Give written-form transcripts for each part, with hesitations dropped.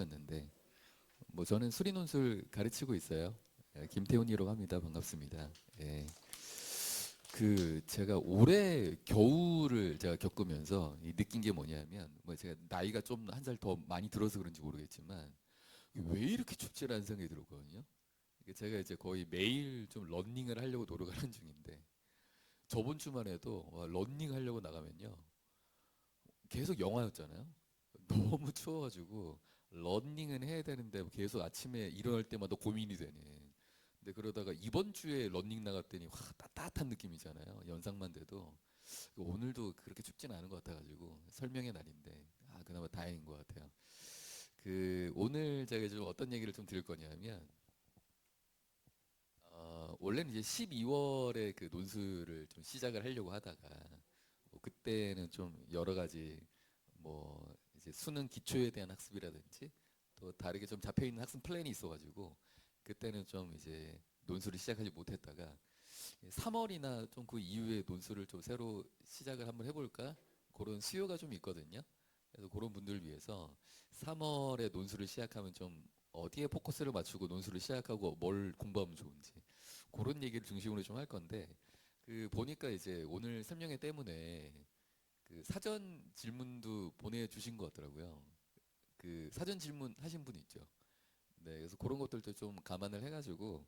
였는데 뭐 저는 수리논술 가르치고 있어요. 김태훈이라고 합니다. 반갑습니다. 예. 그 제가 올해 겨울을 제가 겪으면서 느낀 게 뭐냐면 뭐 제가 나이가 좀 한 살 더 많이 들어서 그런지 모르겠지만 왜 이렇게 춥지라는 생각이 들었거든요. 이게 제가 이제 거의 매일 좀 러닝을 하려고 노력을 하는 중인데 저번 주만 해도 러닝 하려고 나가면요 계속 영하였잖아요. 너무 추워가지고 러닝은 해야 되는데 계속 아침에 일어날 때마다 고민이 되는. 근데 그러다가 이번 주에 러닝 나갔더니 와 따뜻한 느낌이잖아요. 연상만 돼도 오늘도 그렇게 춥지는 않은 것 같아가지고 설명의 날인데 그나마 다행인 것 같아요. 그 오늘 제가 좀 어떤 얘기를 좀 드릴 거냐면 원래는 이제 12월에 그 논술을 좀 시작을 하려고 하다가 뭐 그때는 좀 여러 가지 뭐 이제 수능 기초에 대한 학습이라든지 또 다르게 좀 잡혀 있는 학습 플랜이 있어가지고 그때는 좀 이제 논술을 시작하지 못했다가 3월이나 좀 그 이후에 논술을 좀 새로 시작을 한번 해볼까 그런 수요가 좀 있거든요. 그래서 그런 분들을 위해서 3월에 논술을 시작하면 좀 어디에 포커스를 맞추고 논술을 시작하고 뭘 공부하면 좋은지 그런 얘기를 중심으로 좀 할 건데 그 보니까 이제 오늘 설명회 때문에 그 사전 질문도 보내주신 것 같더라고요. 그 사전 질문 하신 분 있죠. 네, 그래서 그런 것들도 좀 감안을 해가지고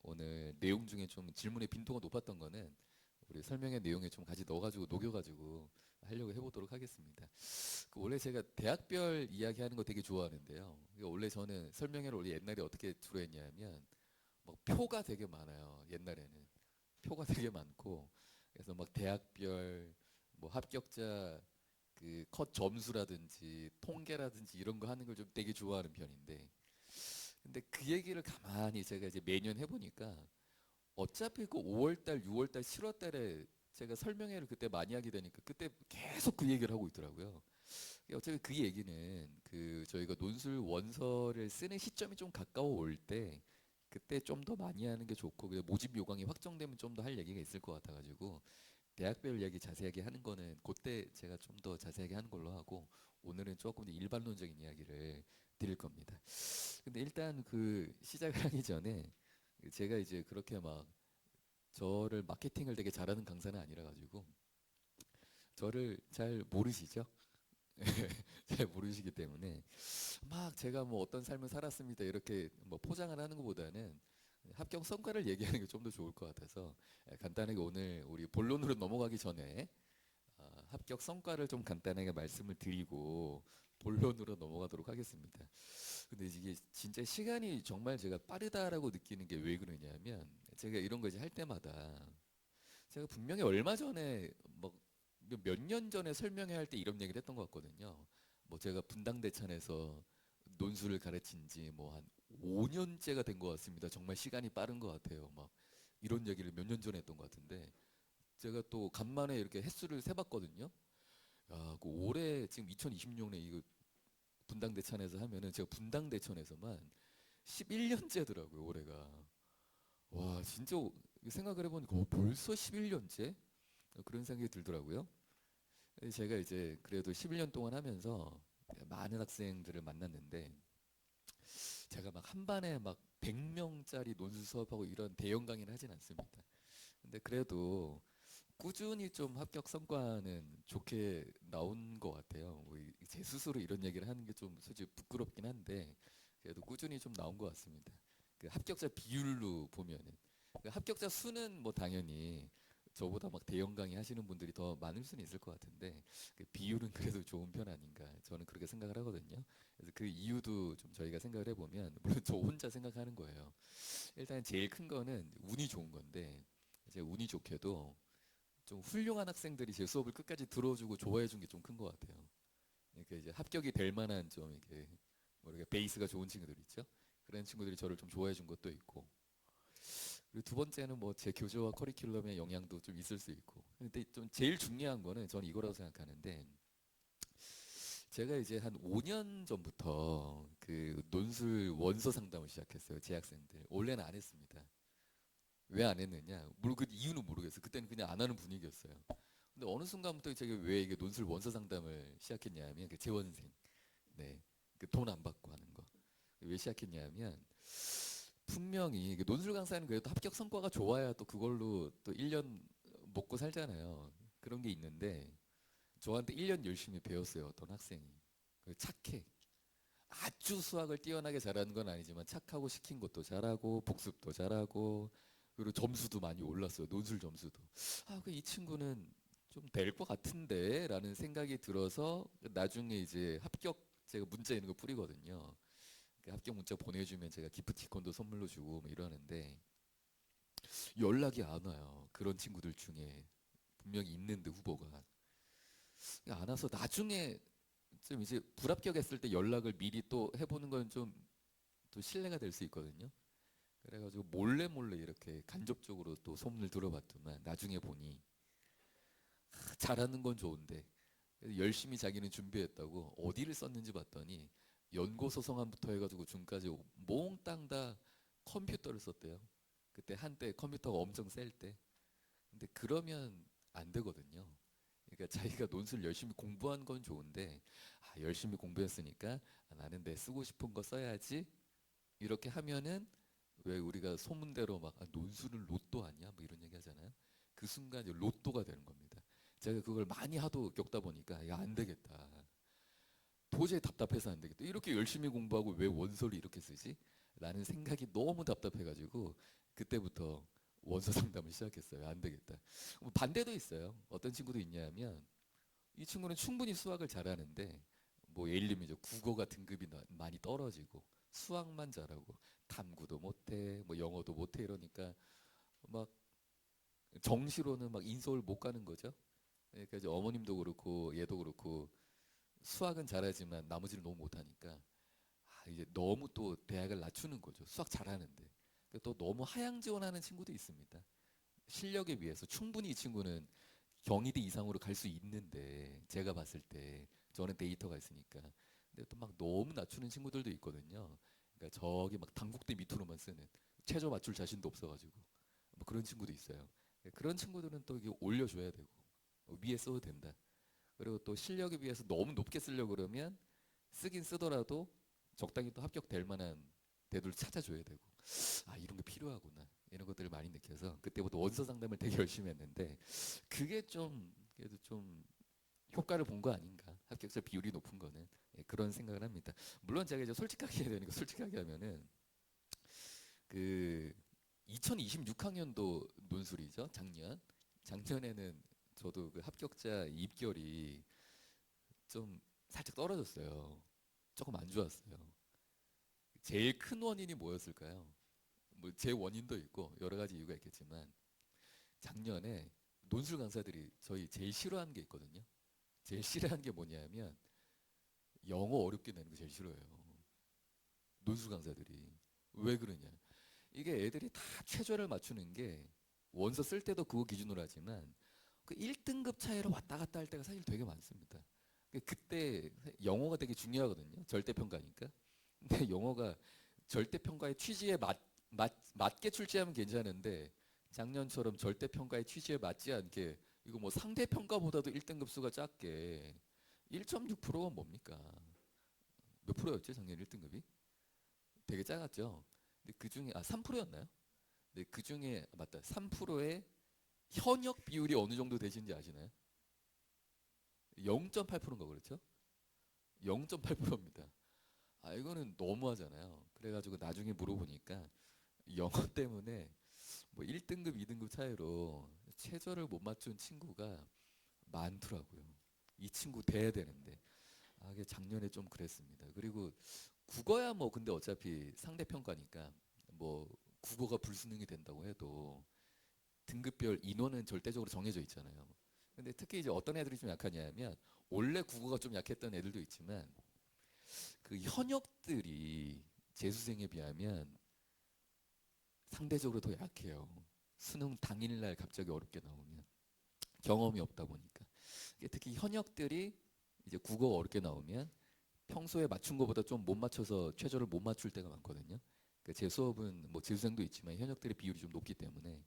오늘 내용 중에 좀 질문의 빈도가 높았던 거는 우리 설명의 내용에 좀 같이 넣어가지고 녹여가지고 하려고 해보도록 하겠습니다. 그 원래 제가 대학별 이야기하는 거 되게 좋아하는데요. 원래 저는 설명회를 원래 옛날에 어떻게 주로 했냐면 막 표가 되게 많아요. 옛날에는 표가 되게 많고 그래서 막 대학별 뭐 합격자 그 컷 점수라든지 통계라든지 이런 거 하는 걸 좀 되게 좋아하는 편인데 근데 그 얘기를 가만히 제가 이제 매년 해보니까 어차피 그 5월달, 6월달, 7월달에 제가 설명회를 그때 많이 하게 되니까 그때 계속 그 얘기를 하고 있더라고요. 어차피 그 얘기는 그 저희가 논술 원서를 쓰는 시점이 좀 가까워 올 때 그때 좀 더 많이 하는 게 좋고 모집 요강이 확정되면 좀 더 할 얘기가 있을 것 같아가지고 대학별 이야기 자세하게 하는 거는 그때 제가 좀 더 자세하게 하는 걸로 하고 오늘은 조금 더 일반론적인 이야기를 드릴 겁니다. 근데 일단 그 시작을 하기 전에 제가 이제 그렇게 막 저를 마케팅을 되게 잘하는 강사는 아니라 가지고 저를 잘 모르시죠? 잘 모르시기 때문에 막 제가 뭐 어떤 삶을 살았습니다 이렇게 뭐 포장을 하는 것보다는 합격 성과를 얘기하는 게 좀 더 좋을 것 같아서 간단하게 오늘 우리 본론으로 넘어가기 전에 합격 성과를 좀 간단하게 말씀을 드리고 본론으로 넘어가도록 하겠습니다. 근데 이게 진짜 시간이 정말 제가 빠르다라고 느끼는 게 왜 그러냐면 제가 이런 거 이제 할 때마다 제가 분명히 얼마 전에 뭐 몇 년 전에 설명회 할 때 이런 얘기를 했던 것 같거든요. 뭐 제가 분당대천에서 논술을 가르친 지 뭐 한 5년째가 된 것 같습니다. 정말 시간이 빠른 것 같아요. 막 이런 얘기를 몇 년 전에 했던 것 같은데 제가 또 간만에 이렇게 횟수를 세봤거든요. 야, 그 올해 지금 2026년에 이거 분당대천에서 하면은 제가 분당대천에서만 11년째더라고요, 올해가. 와, 진짜 생각을 해보니까 벌써 11년째? 그런 생각이 들더라고요. 제가 이제 그래도 11년 동안 하면서 많은 학생들을 만났는데 제가 막 한 반에 막 100명짜리 논술 수업하고 이런 대형 강의를 하진 않습니다. 근데 그래도 꾸준히 좀 합격 성과는 좋게 나온 것 같아요. 뭐제 스스로 이런 얘기를 하는 게 좀 솔직히 부끄럽긴 한데 그래도 꾸준히 좀 나온 것 같습니다. 그 합격자 비율로 보면은 그 합격자 수는 뭐 당연히 저보다 막 대형 강의 하시는 분들이 더 많을 수는 있을 것 같은데 그 비율은 그래도 좋은 편 아닌가 저는 그렇게 생각을 하거든요. 그래서 그 이유도 좀 저희가 생각을 해보면 물론 저 혼자 생각하는 거예요. 일단 제일 큰 거는 운이 좋은 건데 이제 운이 좋게도 좀 훌륭한 학생들이 제 수업을 끝까지 들어주고 좋아해 준 게 좀 큰 것 같아요. 그러니까 이제 합격이 될 만한 좀 이렇게 뭐 이렇게 베이스가 좋은 친구들 있죠. 그런 친구들이 저를 좀 좋아해 준 것도 있고. 그리고 두 번째는 뭐 제 교재와 커리큘럼의 영향도 좀 있을 수 있고. 근데 좀 제일 중요한 거는 저는 이거라고 생각하는데 제가 이제 한 5년 전부터 그 논술 원서 상담을 시작했어요. 제 학생들. 원래는 안 했습니다. 왜 안 했느냐? 그 이유는 모르겠어요. 그때는 그냥 안 하는 분위기였어요. 근데 어느 순간부터 제가 왜 이게 논술 원서 상담을 시작했냐면 그 재원생. 네. 그 돈 안 받고 하는 거. 왜 시작했냐면 분명히 그 논술 강사는 그래도 합격 성과가 좋아야 또 그걸로 또 1년 먹고 살잖아요. 그런 게 있는데 저한테 1년 열심히 배웠어요. 어떤 학생이. 착해. 아주 수학을 뛰어나게 잘하는 건 아니지만 착하고 시킨 것도 잘하고 복습도 잘하고 그리고 점수도 많이 올랐어요. 논술 점수도. 이 친구는 좀 될 것 같은데 라는 생각이 들어서 나중에 이제 합격 제가 문자 있는 거 뿌리거든요. 그 합격 문자 보내주면 제가 기프티콘도 선물로 주고 뭐 이러는데 연락이 안 와요. 그런 친구들 중에 분명히 있는데 후보가 안 와서 나중에 좀 이제 불합격했을 때 연락을 미리 또 해보는 건 좀 또 신뢰가 될 수 있거든요. 그래가지고 몰래 몰래 이렇게 간접적으로 또 소문을 들어봤더만 나중에 보니 잘하는 건 좋은데 열심히 자기는 준비했다고 어디를 썼는지 봤더니 연고소 성함부터 해가지고 중까지 몽땅 다 컴퓨터를 썼대요. 그때 한때 컴퓨터가 엄청 셀 때. 근데 그러면 안 되거든요. 그러니까 자기가 논술 열심히 공부한 건 좋은데 열심히 공부했으니까 나는 내 쓰고 싶은 거 써야지 이렇게 하면은 왜 우리가 소문대로 막 논술은 로또 아니야? 뭐 이런 얘기 하잖아요. 그 순간 이제 로또가 되는 겁니다. 제가 그걸 많이 하도 겪다 보니까 야, 안 되겠다. 도저히 답답해서 안 되겠다. 이렇게 열심히 공부하고 왜 원서를 이렇게 쓰지? 라는 생각이 너무 답답해가지고 그때부터 원서 상담을 시작했어요. 안 되겠다. 반대도 있어요. 어떤 친구도 있냐면 이 친구는 충분히 수학을 잘하는데 뭐 예를 들면 이제 국어가 등급이 많이 떨어지고 수학만 잘하고 탐구도 못해 뭐 영어도 못해 이러니까 막 정시로는 막 인서울 못 가는 거죠. 그러니까 이제 어머님도 그렇고 얘도 그렇고 수학은 잘하지만 나머지를 너무 못하니까 이제 너무 또 대학을 낮추는 거죠. 수학 잘하는데 또 너무 하향 지원하는 친구도 있습니다. 실력에 비해서 충분히 이 친구는 경희대 이상으로 갈 수 있는데 제가 봤을 때 저는 데이터가 있으니까 근데 또 막 너무 낮추는 친구들도 있거든요. 그러니까 저기 막 당국대 밑으로만 쓰는 최저 맞출 자신도 없어가지고 뭐 그런 친구도 있어요. 그런 친구들은 또 이게 올려줘야 되고 위에 써도 된다. 그리고 또 실력에 비해서 너무 높게 쓰려고 그러면 쓰긴 쓰더라도 적당히 또 합격될 만한 대도를 찾아줘야 되고 이런 게 필요하구나 이런 것들을 많이 느껴서 그때부터 원서 상담을 되게 열심히 했는데 그게 좀 그래도 좀 효과를 본 거 아닌가 합격자 비율이 높은 거는 그런 생각을 합니다. 물론 제가 이제 솔직하게 해야 되니까 솔직하게 하면은 그 2026학년도 논술이죠. 작년에는 저도 그 합격자 입결이 좀 살짝 떨어졌어요. 조금 안 좋았어요. 제일 큰 원인이 뭐였을까요? 뭐 제 원인도 있고 여러 가지 이유가 있겠지만 작년에 논술 강사들이 저희 제일 싫어하는 게 있거든요. 제일 싫어하는 게 뭐냐면 영어 어렵게 내는 거 제일 싫어해요. 논술 강사들이. 왜 그러냐? 이게 애들이 다 최저를 맞추는 게 원서 쓸 때도 그거 기준으로 하지만 그 1등급 차이로 왔다 갔다 할 때가 사실 되게 많습니다. 그때 영어가 되게 중요하거든요. 절대평가니까. 근데 영어가 절대평가의 취지에 맞게 출제하면 괜찮은데 작년처럼 절대평가의 취지에 맞지 않게 이거 뭐 상대평가보다도 1등급 수가 작게 1.6%가 뭡니까? 몇 프로였지 작년 1등급이? 되게 작았죠. 근데 그 중에 3%였나요? 근데 그 중에 맞다. 3%의 현역 비율이 어느 정도 되시는지 아시나요? 0.8%인가 그렇죠? 0.8%입니다. 이거는 너무하잖아요. 그래가지고 나중에 물어보니까 영어 때문에 뭐 1등급, 2등급 차이로 최저를 못 맞춘 친구가 많더라고요. 이 친구 돼야 되는데. 이게 작년에 좀 그랬습니다. 그리고 국어야 뭐 근데 어차피 상대평가니까 뭐 국어가 불수능이 된다고 해도 등급별 인원은 절대적으로 정해져 있잖아요. 근데 특히 이제 어떤 애들이 좀 약하냐면 원래 국어가 좀 약했던 애들도 있지만 그 현역들이 재수생에 비하면 상대적으로 더 약해요. 수능 당일날 갑자기 어렵게 나오면 경험이 없다 보니까 특히 현역들이 이제 국어가 어렵게 나오면 평소에 맞춘 것보다 좀 못 맞춰서 최저를 못 맞출 때가 많거든요. 제 수업은 뭐 재수생도 있지만 현역들의 비율이 좀 높기 때문에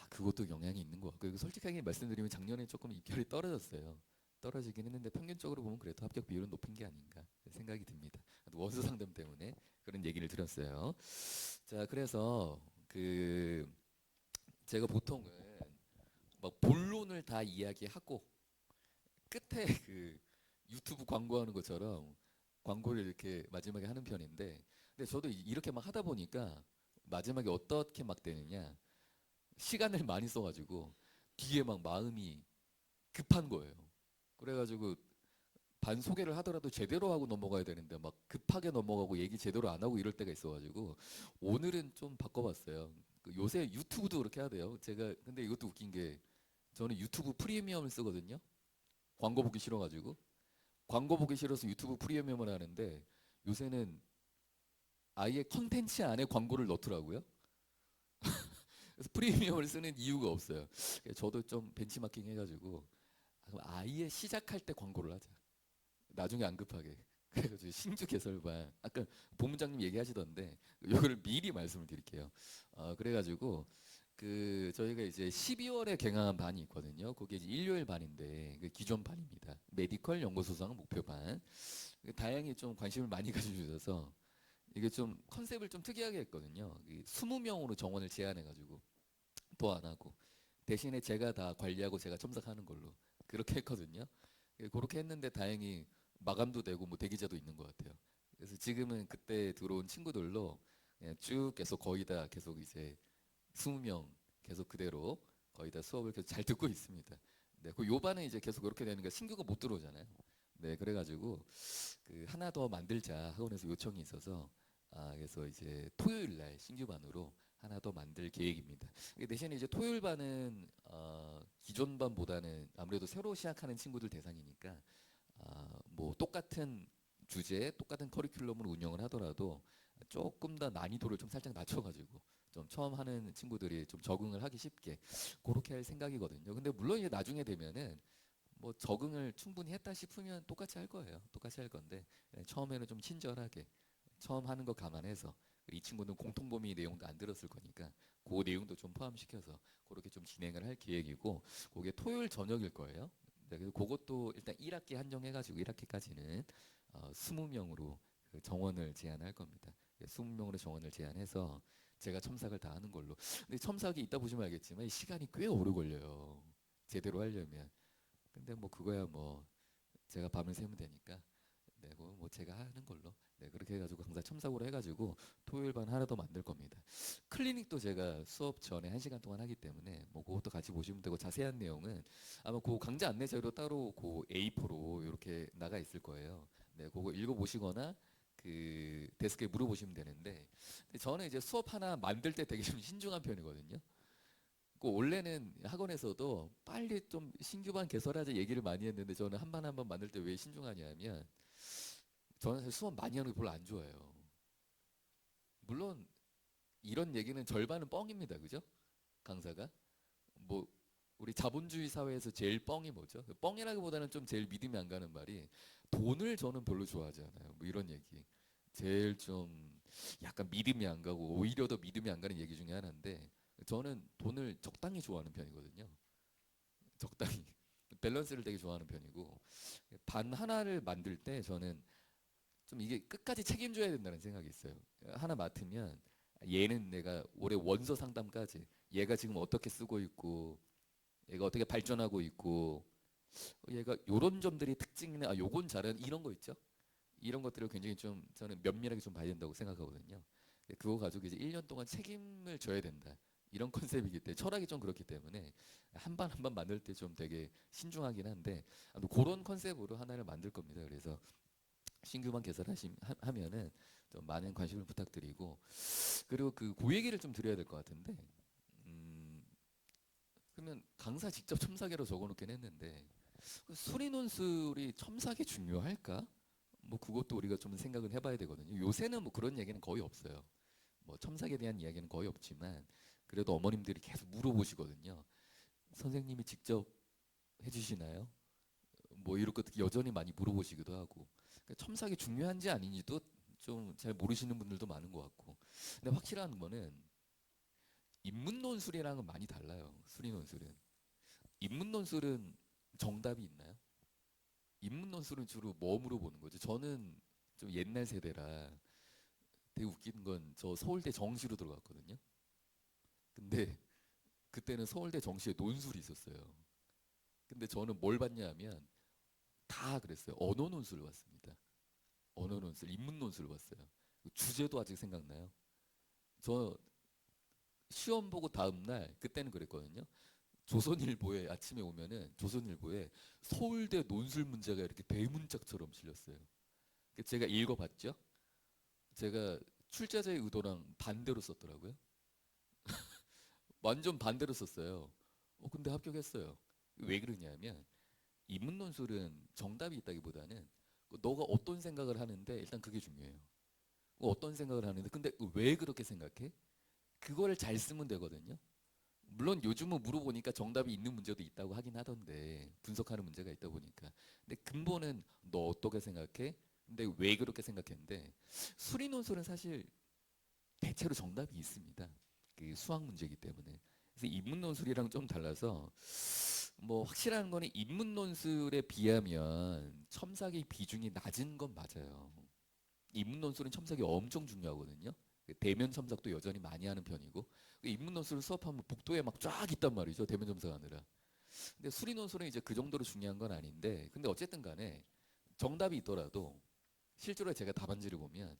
그것도 영향이 있는 것 같고 솔직하게 말씀드리면 작년에 조금 입결이 떨어졌어요. 떨어지긴 했는데 평균적으로 보면 그래도 합격 비율은 높은 게 아닌가 생각이 듭니다. 원서 상담 때문에 그런 얘기를 들었어요. 자, 그래서 그 제가 보통은 막 본론을 다 이야기하고 끝에 그 유튜브 광고하는 것처럼 광고를 이렇게 마지막에 하는 편인데, 근데 저도 이렇게 막 하다 보니까 마지막에 어떻게 막 되느냐, 시간을 많이 써가지고 뒤에 막 마음이 급한 거예요. 그래가지고 반 소개를 하더라도 제대로 하고 넘어가야 되는데 막 급하게 넘어가고 얘기 제대로 안 하고 이럴 때가 있어가지고 오늘은 좀 바꿔봤어요. 그 요새 유튜브도 그렇게 하대요. 제가 근데 이것도 웃긴 게 저는 유튜브 프리미엄을 쓰거든요. 광고 보기 싫어가지고 광고 보기 싫어서 유튜브 프리미엄을 하는데 요새는 아예 컨텐츠 안에 광고를 넣더라고요. 그래서 프리미엄을 쓰는 이유가 없어요. 저도 좀 벤치마킹 해가지고 아예 시작할 때 광고를 하자. 나중에 안 급하게. 그래가지고 신주 개설반 아까 본부장님 얘기하시던데 요거를 미리 말씀을 드릴게요. 그래가지고 그 저희가 이제 12월에 개강한 반이 있거든요. 그게 이제 일요일 반인데 그 기존 반입니다. 메디컬 연구소상 목표반. 다행히 좀 관심을 많이 가져주셔서 이게 좀 컨셉을 좀 특이하게 했거든요. 20명으로 정원을 제안해가지고 또 안 하고 대신에 제가 다 관리하고 제가 첨삭하는 걸로 그렇게 했거든요. 그렇게 했는데 다행히 마감도 되고 뭐 대기자도 있는 것 같아요. 그래서 지금은 그때 들어온 친구들로 그냥 쭉 계속 거의 다 계속 이제 20명 계속 그대로 거의 다 수업을 계속 잘 듣고 있습니다. 네, 그 요반은 이제 계속 그렇게 되니까 신규가 못 들어오잖아요. 네, 그래가지고 그 하나 더 만들자 학원에서 요청이 있어서 그래서 이제 토요일 날 신규반으로 하나 더 만들 계획입니다. 대신에 이제 토요일 반은 기존 반보다는 아무래도 새로 시작하는 친구들 대상이니까 뭐 똑같은 주제, 똑같은 커리큘럼을 운영을 하더라도 조금 더 난이도를 좀 살짝 낮춰가지고 좀 처음 하는 친구들이 좀 적응을 하기 쉽게 그렇게 할 생각이거든요. 근데 물론 이제 나중에 되면은 뭐 적응을 충분히 했다 싶으면 똑같이 할 거예요. 똑같이 할 건데 처음에는 좀 친절하게 처음 하는 거 감안해서 이 친구는 공통범위 내용도 안 들었을 거니까 그 내용도 좀 포함시켜서 그렇게 좀 진행을 할 계획이고 그게 토요일 저녁일 거예요. 네, 그래서 그것도 일단 1학기 한정해가지고 1학기까지는 20명으로 그 정원을 제안할 겁니다. 20명으로 정원을 제안해서 제가 첨삭을 다 하는 걸로. 근데 첨삭이 이따 보시면 알겠지만 이 시간이 꽤 오래 걸려요. 제대로 하려면. 근데 뭐 그거야 뭐 제가 밤을 새면 되니까 네, 그거 뭐 제가 하는 걸로 네 그렇게 해가지고 강사 첨삭으로 해가지고 토요일 반 하나 더 만들 겁니다. 클리닉도 제가 수업 전에 1시간 동안 하기 때문에 뭐 그것도 같이 보시면 되고 자세한 내용은 아마 그 강좌 안내 자료 따로 그 A4로 이렇게 나가 있을 거예요. 네, 그거 읽어보시거나 그 데스크에 물어보시면 되는데 근데 저는 이제 수업 하나 만들 때 되게 좀 신중한 편이거든요. 그 원래는 학원에서도 빨리 좀 신규반 개설하자 얘기를 많이 했는데 저는 한 반 한 반 만들 때 왜 신중하냐면 저는 사실 수업 많이 하는 거 별로 안 좋아해요. 물론 이런 얘기는 절반은 뻥입니다. 그죠? 강사가. 뭐 우리 자본주의 사회에서 제일 뻥이 뭐죠? 뻥이라기보다는 좀 제일 믿음이 안 가는 말이 돈을 저는 별로 좋아하지 않아요. 뭐 이런 얘기. 제일 좀 약간 믿음이 안 가고 오히려 더 믿음이 안 가는 얘기 중에 하나인데 저는 돈을 적당히 좋아하는 편이거든요. 적당히. 밸런스를 되게 좋아하는 편이고 반 하나를 만들 때 저는 좀 이게 끝까지 책임져야 된다는 생각이 있어요. 하나 맡으면 얘는 내가 올해 원서 상담까지 얘가 지금 어떻게 쓰고 있고 얘가 어떻게 발전하고 있고 얘가 요런 점들이 특징이네 요건 잘하는 이런 거 있죠. 이런 것들을 굉장히 좀 저는 면밀하게 좀 봐야 된다고 생각하거든요. 그거 가지고 이제 1년 동안 책임을 져야 된다. 이런 컨셉이기 때문에 철학이 좀 그렇기 때문에 한 반 한 반 만들 때 좀 되게 신중하긴 한데 그런 컨셉으로 하나를 만들 겁니다. 그래서 신규만 개설하면은 좀 많은 관심을 부탁드리고 그리고 그 얘기를 좀 드려야 될 것 같은데 음, 그러면 강사 직접 첨삭이라고 적어놓긴 했는데 그 수리 논술이 첨삭이 중요할까? 뭐 그것도 우리가 좀 생각을 해봐야 되거든요. 요새는 뭐 그런 얘기는 거의 없어요. 뭐 첨삭에 대한 이야기는 거의 없지만 그래도 어머님들이 계속 물어보시거든요. 선생님이 직접 해주시나요? 뭐 이런 것들 여전히 많이 물어보시기도 하고 그러니까 첨삭이 중요한지 아닌지도 좀 잘 모르시는 분들도 많은 것 같고 근데 확실한 거는 인문 논술이랑은 많이 달라요. 수리 논술은 인문 논술은 정답이 있나요? 인문 논술은 주로 뭐 물어보는 거죠? 저는 좀 옛날 세대라 되게 웃긴 건 저 서울대 정시로 들어갔거든요. 근데 그때는 서울대 정시에 논술이 있었어요. 근데 저는 뭘 봤냐 하면 다 그랬어요. 언어 논술을 봤습니다. 언어 논술, 인문 논술을 봤어요. 주제도 아직 생각나요. 저 시험 보고 다음 날 그때는 그랬거든요. 조선일보에 아침에 오면은 조선일보에 서울대 논술 문제가 이렇게 대문짝처럼 실렸어요. 제가 읽어봤죠. 제가 출제자의 의도랑 반대로 썼더라고요. 완전 반대로 썼어요. 근데 합격했어요. 왜 그러냐면 인문 논술은 정답이 있다기보다는 너가 어떤 생각을 하는데 일단 그게 중요해요. 어떤 생각을 하는데 근데 왜 그렇게 생각해? 그거를 잘 쓰면 되거든요. 물론 요즘은 물어보니까 정답이 있는 문제도 있다고 하긴 하던데 분석하는 문제가 있다 보니까 근데 근본은 너 어떻게 생각해? 근데 왜 그렇게 생각했는데 수리 논술은 사실 대체로 정답이 있습니다. 그 수학 문제이기 때문에 그래서 인문 논술이랑 좀 달라서 뭐 확실한 거는 인문 논술에 비하면 첨삭의 비중이 낮은 건 맞아요. 인문 논술은 첨삭이 엄청 중요하거든요. 그 대면 첨삭도 여전히 많이 하는 편이고 그 인문 논술을 수업하면 복도에 막 쫙 있단 말이죠. 대면 첨삭하느라. 근데 수리 논술은 이제 그 정도로 중요한 건 아닌데 근데 어쨌든 간에 정답이 있더라도 실제로 제가 답안지를 보면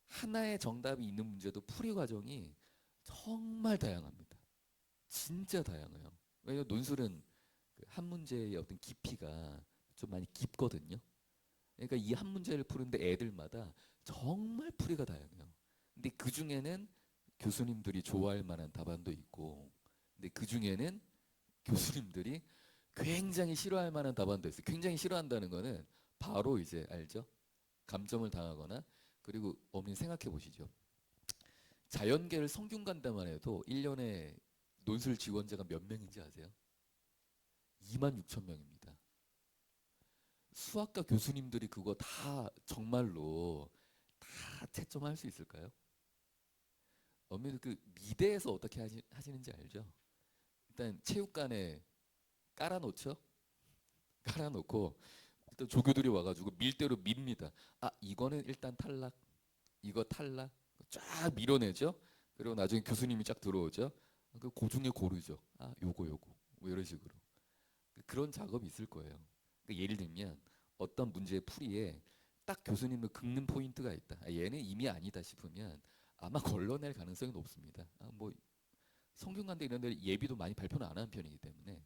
하나의 정답이 있는 문제도 풀이 과정이 정말 다양합니다. 진짜 다양해요. 왜냐면 논술은 그한 문제의 어떤 깊이가 좀 많이 깊거든요. 그러니까 이 한 문제를 푸는데 애들마다 정말 풀이가 다양해요. 근데 그 중에는 교수님들이 좋아할 만한 답안도 있고, 근데 그 중에는 교수님들이 굉장히 싫어할 만한 답안도 있어요. 굉장히 싫어한다는 거는 바로 이제 알죠? 감점을 당하거나 그리고 어머니 생각해 보시죠. 자연계를 성균관대만 해도 1년에 논술 지원자가 몇 명인지 아세요? 2만 6천 명입니다. 수학과 교수님들이 그거 다 정말로 다 채점할 수 있을까요? 어머니 그 미대에서 어떻게 하시는지 알죠? 일단 체육관에 깔아놓죠. 깔아놓고 일단 조교들이 와가지고 밀대로 밉니다. 아 이거는 일단 탈락, 이거 탈락, 쫙 밀어내죠. 그리고 나중에 교수님이 쫙 들어오죠. 그 중에 고르죠. 아 요거 뭐 이런 식으로 그런 작업이 있을 거예요. 그러니까 예를 들면 어떤 문제의 풀이에 딱 교수님을 긁는 포인트가 있다. 아, 얘는 이미 아니다 싶으면 아마 걸러낼 가능성이 높습니다. 뭐 성균관대 이런 데 예비도 많이 발표는 안 하는 편이기 때문에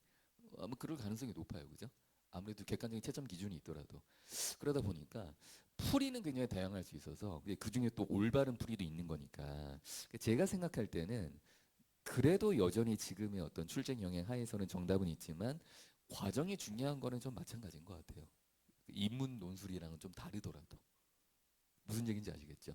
아마 그럴 가능성이 높아요. 그죠? 아무래도 객관적인 채점 기준이 있더라도 그러다 보니까 풀이는 굉장히 다양할 수 있어서 그 중에 또 올바른 풀이도 있는 거니까 제가 생각할 때는 그래도 여전히 지금의 어떤 출제 영역 하에서는 정답은 있지만 과정이 중요한 거는 좀 마찬가지인 것 같아요. 인문 논술이랑은 좀 다르더라도 무슨 얘기인지 아시겠죠?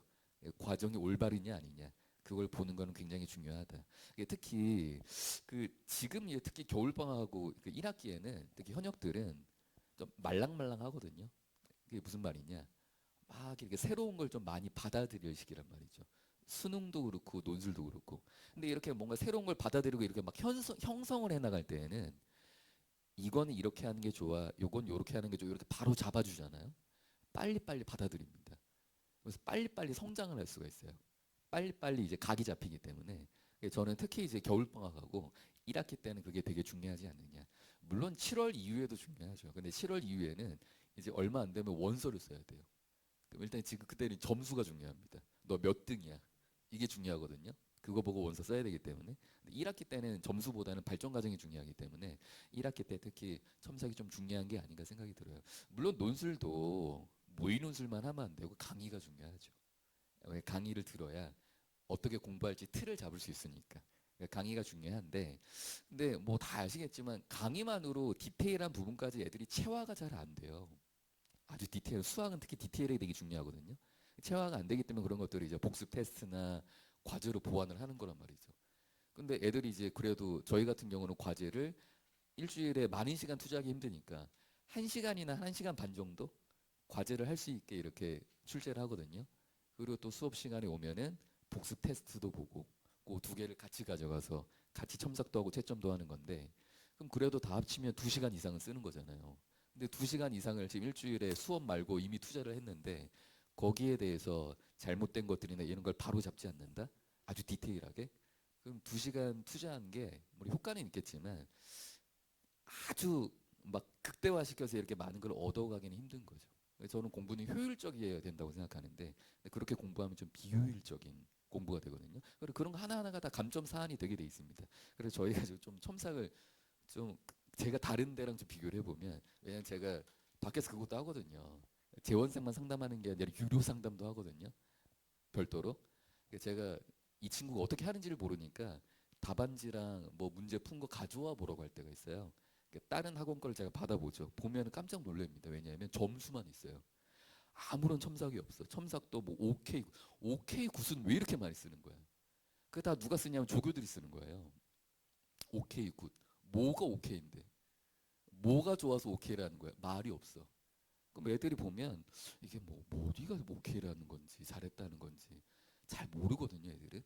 과정이 올바르냐 아니냐 그걸 보는 거는 굉장히 중요하다. 특히 그 지금 특히 겨울 방학하고 그 1학기에는 특히 현역들은 좀 말랑말랑하거든요. 그게 무슨 말이냐? 막 이렇게 새로운 걸 좀 많이 받아들일 시기란 말이죠. 수능도 그렇고 논술도 그렇고. 근데 이렇게 뭔가 새로운 걸 받아들이고 이렇게 막 형성을 해 나갈 때에는 이거는 이렇게 하는 게 좋아, 요건 요렇게 하는 게 좋아 이렇게 바로 잡아주잖아요. 빨리빨리 받아들입니다. 그래서 빨리빨리 성장을 할 수가 있어요. 빨리빨리 이제 각이 잡히기 때문에 저는 특히 이제 겨울방학하고 1학기 때는 그게 되게 중요하지 않느냐. 물론 7월 이후에도 중요하죠. 근데 7월 이후에는 이제 얼마 안 되면 원서를 써야 돼요. 그럼 일단 지금 그때는 점수가 중요합니다. 너 몇 등이야? 이게 중요하거든요. 그거 보고 원서 써야 되기 때문에 1학기 때는 점수보다는 발전 과정이 중요하기 때문에 1학기 때 특히 첨삭이 좀 중요한 게 아닌가 생각이 들어요. 물론 논술도 모의 논술만 하면 안 되고 강의가 중요하죠. 왜 강의를 들어야 어떻게 공부할지 틀을 잡을 수 있으니까. 그러니까 강의가 중요한데 근데 뭐 다 아시겠지만 강의만으로 디테일한 부분까지 애들이 체화가 잘 안 돼요. 아주 디테일, 수학은 특히 디테일이 되게 중요하거든요. 체화가 안 되기 때문에 그런 것들이 이제 복습 테스트나 과제로 보완을 하는 거란 말이죠. 근데 애들이 이제 그래도 저희 같은 경우는 과제를 일주일에 많은 시간 투자하기 힘드니까 1시간이나 1시간 반 정도 과제를 할 수 있게 이렇게 출제를 하거든요. 그리고 또 수업 시간에 오면은 복습 테스트도 보고 그 두 개를 같이 가져가서 같이 첨삭도 하고 채점도 하는 건데 그럼 그래도 다 합치면 2시간 이상은 쓰는 거잖아요. 근데 2시간 이상을 지금 일주일에 수업 말고 이미 투자를 했는데 거기에 대해서 잘못된 것들이나 이런 걸 바로 잡지 않는다? 아주 디테일하게? 그럼 2시간 투자한 게 뭐 효과는 있겠지만 아주 막 극대화시켜서 이렇게 많은 걸 얻어가기는 힘든 거죠. 그래서 저는 공부는 효율적이어야 된다고 생각하는데 그렇게 공부하면 좀 비효율적인 공부가 되거든요. 그리고 그런 거 하나하나가 다 감점 사안이 되게 돼 있습니다. 그래서 저희가 좀 첨삭을 좀 제가 다른 데랑 좀 비교를 해보면 왜냐면 제가 밖에서 그것도 하거든요. 재원생만 상담하는 게 아니라 유료 상담도 하거든요. 별도로. 그래서 제가 이 친구가 어떻게 하는지를 모르니까 답안지랑 뭐 문제 푼 거 가져와 보라고 할 때가 있어요. 그러니까 다른 학원 거를 제가 받아보죠. 보면 깜짝 놀랍니다. 왜냐하면 점수만 있어요. 아무런 첨삭이 없어. 첨삭도 뭐 OK, OK 굿은 왜 이렇게 많이 쓰는 거야? 그게 다 누가 쓰냐면 조교들이 쓰는 거예요. OK 굿. 뭐가 OK인데? 뭐가 좋아서 OK라는 거야? 말이 없어. 그럼 애들이 보면 이게 뭐 어디가 뭐 OK라는 건지 잘했다는 건지 잘 모르거든요, 애들은.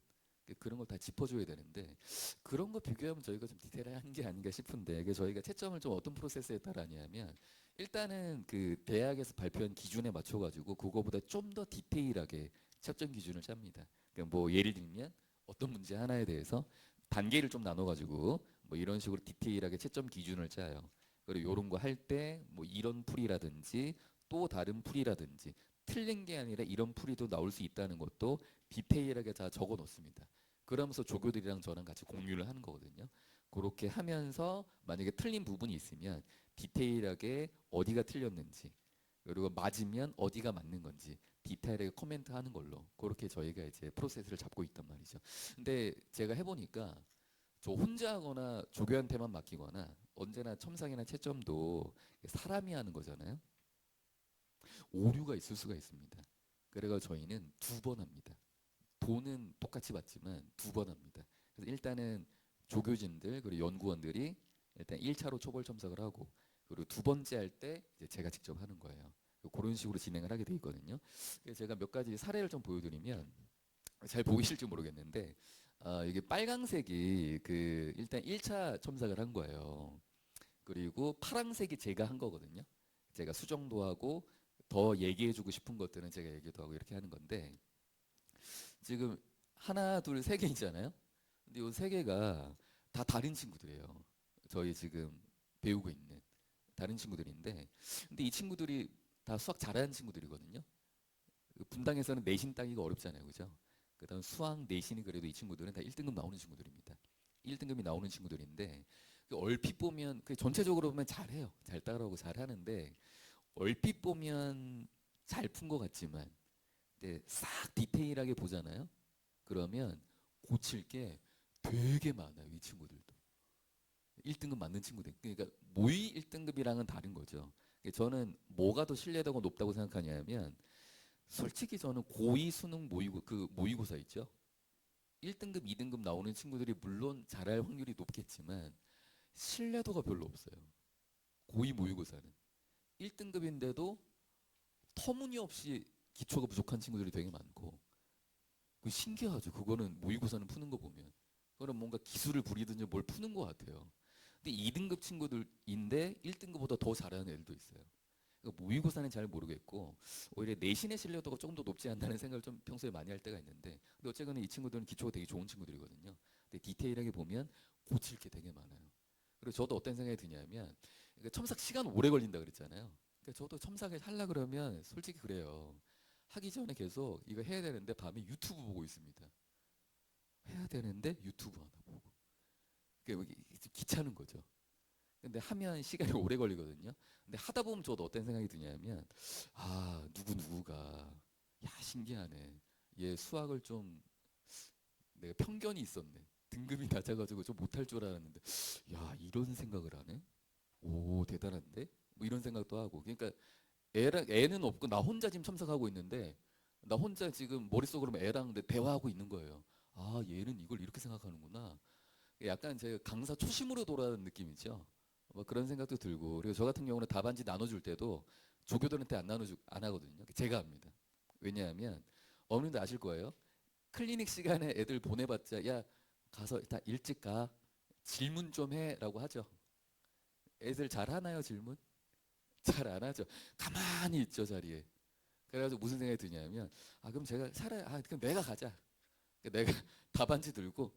그런 걸 다 짚어줘야 되는데 그런 거 비교하면 저희가 좀 디테일한 게 아닌가 싶은데 이게 저희가 채점을 좀 어떤 프로세스에 따라 하냐면 일단은 그 대학에서 발표한 기준에 맞춰가지고 그거보다 좀 더 디테일하게 채점 기준을 짭니다. 그러니까 뭐 예를 들면 어떤 문제 하나에 대해서 단계를 좀 나눠가지고 뭐 이런 식으로 디테일하게 채점 기준을 짜요. 그리고 이런 거 할 때 뭐 이런 풀이라든지 또 다른 풀이라든지 틀린 게 아니라 이런 풀이도 나올 수 있다는 것도 디테일하게 다 적어 놓습니다. 그러면서 조교들이랑 저랑 같이 공유를 하는 거거든요. 그렇게 하면서 만약에 틀린 부분이 있으면 디테일하게 어디가 틀렸는지 그리고 맞으면 어디가 맞는 건지 디테일하게 코멘트 하는 걸로 그렇게 저희가 이제 프로세스를 잡고 있단 말이죠. 근데 제가 해보니까 저 혼자 하거나 조교한테만 맡기거나 언제나 첨삭이나 채점도 사람이 하는 거잖아요. 오류가 있을 수가 있습니다. 그래서 저희는 2번 합니다. 돈은 똑같이 받지만 2번 합니다. 그래서 일단은 조교진들 그리고 연구원들이 일단 1차로 초벌 첨삭을 하고 그리고 2번째 할 때 이제 제가 직접 하는 거예요. 그런 식으로 진행을 하게 돼 있거든요. 그래서 제가 몇 가지 사례를 좀 보여드리면 잘 보이실지 모르겠는데 이게 빨강색이 그 일단 1차 첨삭을 한 거예요. 그리고 파란색이 제가 한 거거든요. 제가 수정도 하고 더 얘기해주고 싶은 것들은 제가 얘기도 하고 이렇게 하는 건데 지금 하나, 둘, 세 개 있잖아요. 근데 이 세 개가 다 다른 친구들이에요. 저희 지금 배우고 있는 다른 친구들인데, 근데 이 친구들이 다 수학 잘하는 친구들이거든요. 그 분당에서는 내신 따기가 어렵잖아요, 그죠? 그다음 수학 내신이 그래도 이 친구들은 다 1등급 나오는 친구들입니다. 1등급이 나오는 친구들인데 그 얼핏 보면 그 전체적으로 보면 잘해요. 잘 따라오고 잘하는데 얼핏 보면 잘 푼 것 같지만 근데 싹 디테일하게 보잖아요. 그러면 고칠 게 되게 많아요. 이 친구들도. 1등급 맞는 친구들. 그러니까 모의 1등급이랑은 다른 거죠. 저는 뭐가 더 신뢰도가 높다고 생각하냐면 솔직히 저는 고2 수능 모의고 그 모의고사 있죠. 1등급, 2등급 나오는 친구들이 물론 잘할 확률이 높겠지만 신뢰도가 별로 없어요. 고2 모의고사는 1등급인데도 터무니없이 기초가 부족한 친구들이 되게 많고 그 신기하죠. 그거는 모의고사는 푸는 거 보면 그거는 뭔가 기술을 부리든지 뭘 푸는 것 같아요. 근데 2등급 친구들인데 1등급보다 더 잘하는 애들도 있어요. 그러니까 모의고사는 잘 모르겠고 오히려 내신의 신뢰도가 조금 더 높지 않다는 생각을 좀 평소에 많이 할 때가 있는데 근데 어쨌거나 이 친구들은 기초가 되게 좋은 친구들이거든요. 근데 디테일하게 보면 고칠 게 되게 많아요. 그리고 저도 어떤 생각이 드냐면 그러니까 첨삭 시간 오래 걸린다 그랬잖아요. 그러니까 저도 첨삭을 하려 그러면 솔직히 그래요. 하기 전에 계속 이거 해야 되는데 밤에 유튜브 보고 있습니다. 해야 되는데 유튜브 하나 보고. 그게 귀찮은 거죠. 근데 하면 시간이 오래 걸리거든요. 근데 하다 보면 저도 어떤 생각이 드냐면 아 누구가 야 신기하네. 얘 수학을 좀 내가 편견이 있었네. 등급이 낮아가지고 좀 못할 줄 알았는데 야 이런 생각을 하네. 오 대단한데? 뭐 이런 생각도 하고. 그러니까 애는 없고 나 혼자 지금 첨삭하고 있는데 나 혼자 지금 머릿속으로 애랑 대화하고 있는 거예요. 아 얘는 이걸 이렇게 생각하는구나. 약간 제가 강사 초심으로 돌아가는 느낌이죠. 뭐 그런 생각도 들고 그리고 저 같은 경우는 답안지 나눠줄 때도 조교들한테 안 하거든요. 제가 합니다. 왜냐하면 어머님도 아실 거예요. 클리닉 시간에 애들 보내봤자 야 가서 다 일찍 가 질문 좀 해라고 하죠. 애들 잘 하나요 질문? 잘 안 하죠. 가만히 있죠, 자리에. 그래가지고 무슨 생각이 드냐면, 아, 그럼 제가 차라리, 아, 그럼 내가 가자. 내가 답안지 들고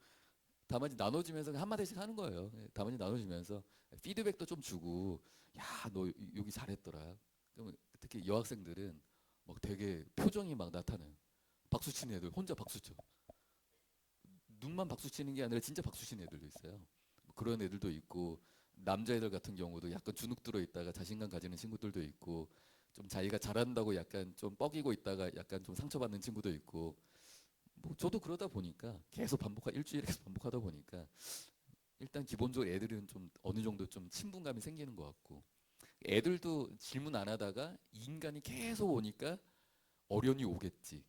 답안지 나눠주면서 한마디씩 하는 거예요. 답안지 나눠주면서 피드백도 좀 주고, 야, 너 여기 잘했더라. 그러면 특히 여학생들은 막 되게 표정이 막 나타나요. 박수 치는 애들 혼자 박수 쳐. 눈만 박수 치는 게 아니라 진짜 박수 치는 애들도 있어요. 뭐 그런 애들도 있고, 남자애들 같은 경우도 약간 주눅 들어 있다가 자신감 가지는 친구들도 있고, 좀 자기가 잘한다고 약간 좀 뻐기고 있다가 약간 좀 상처받는 친구도 있고, 뭐 저도 그러다 보니까 계속 일주일에 계속 반복하다 보니까 일단 기본적으로 애들은 좀 어느 정도 좀 친분감이 생기는 것 같고, 애들도 질문 안 하다가 이 인간이 계속 오니까 어련히 오겠지.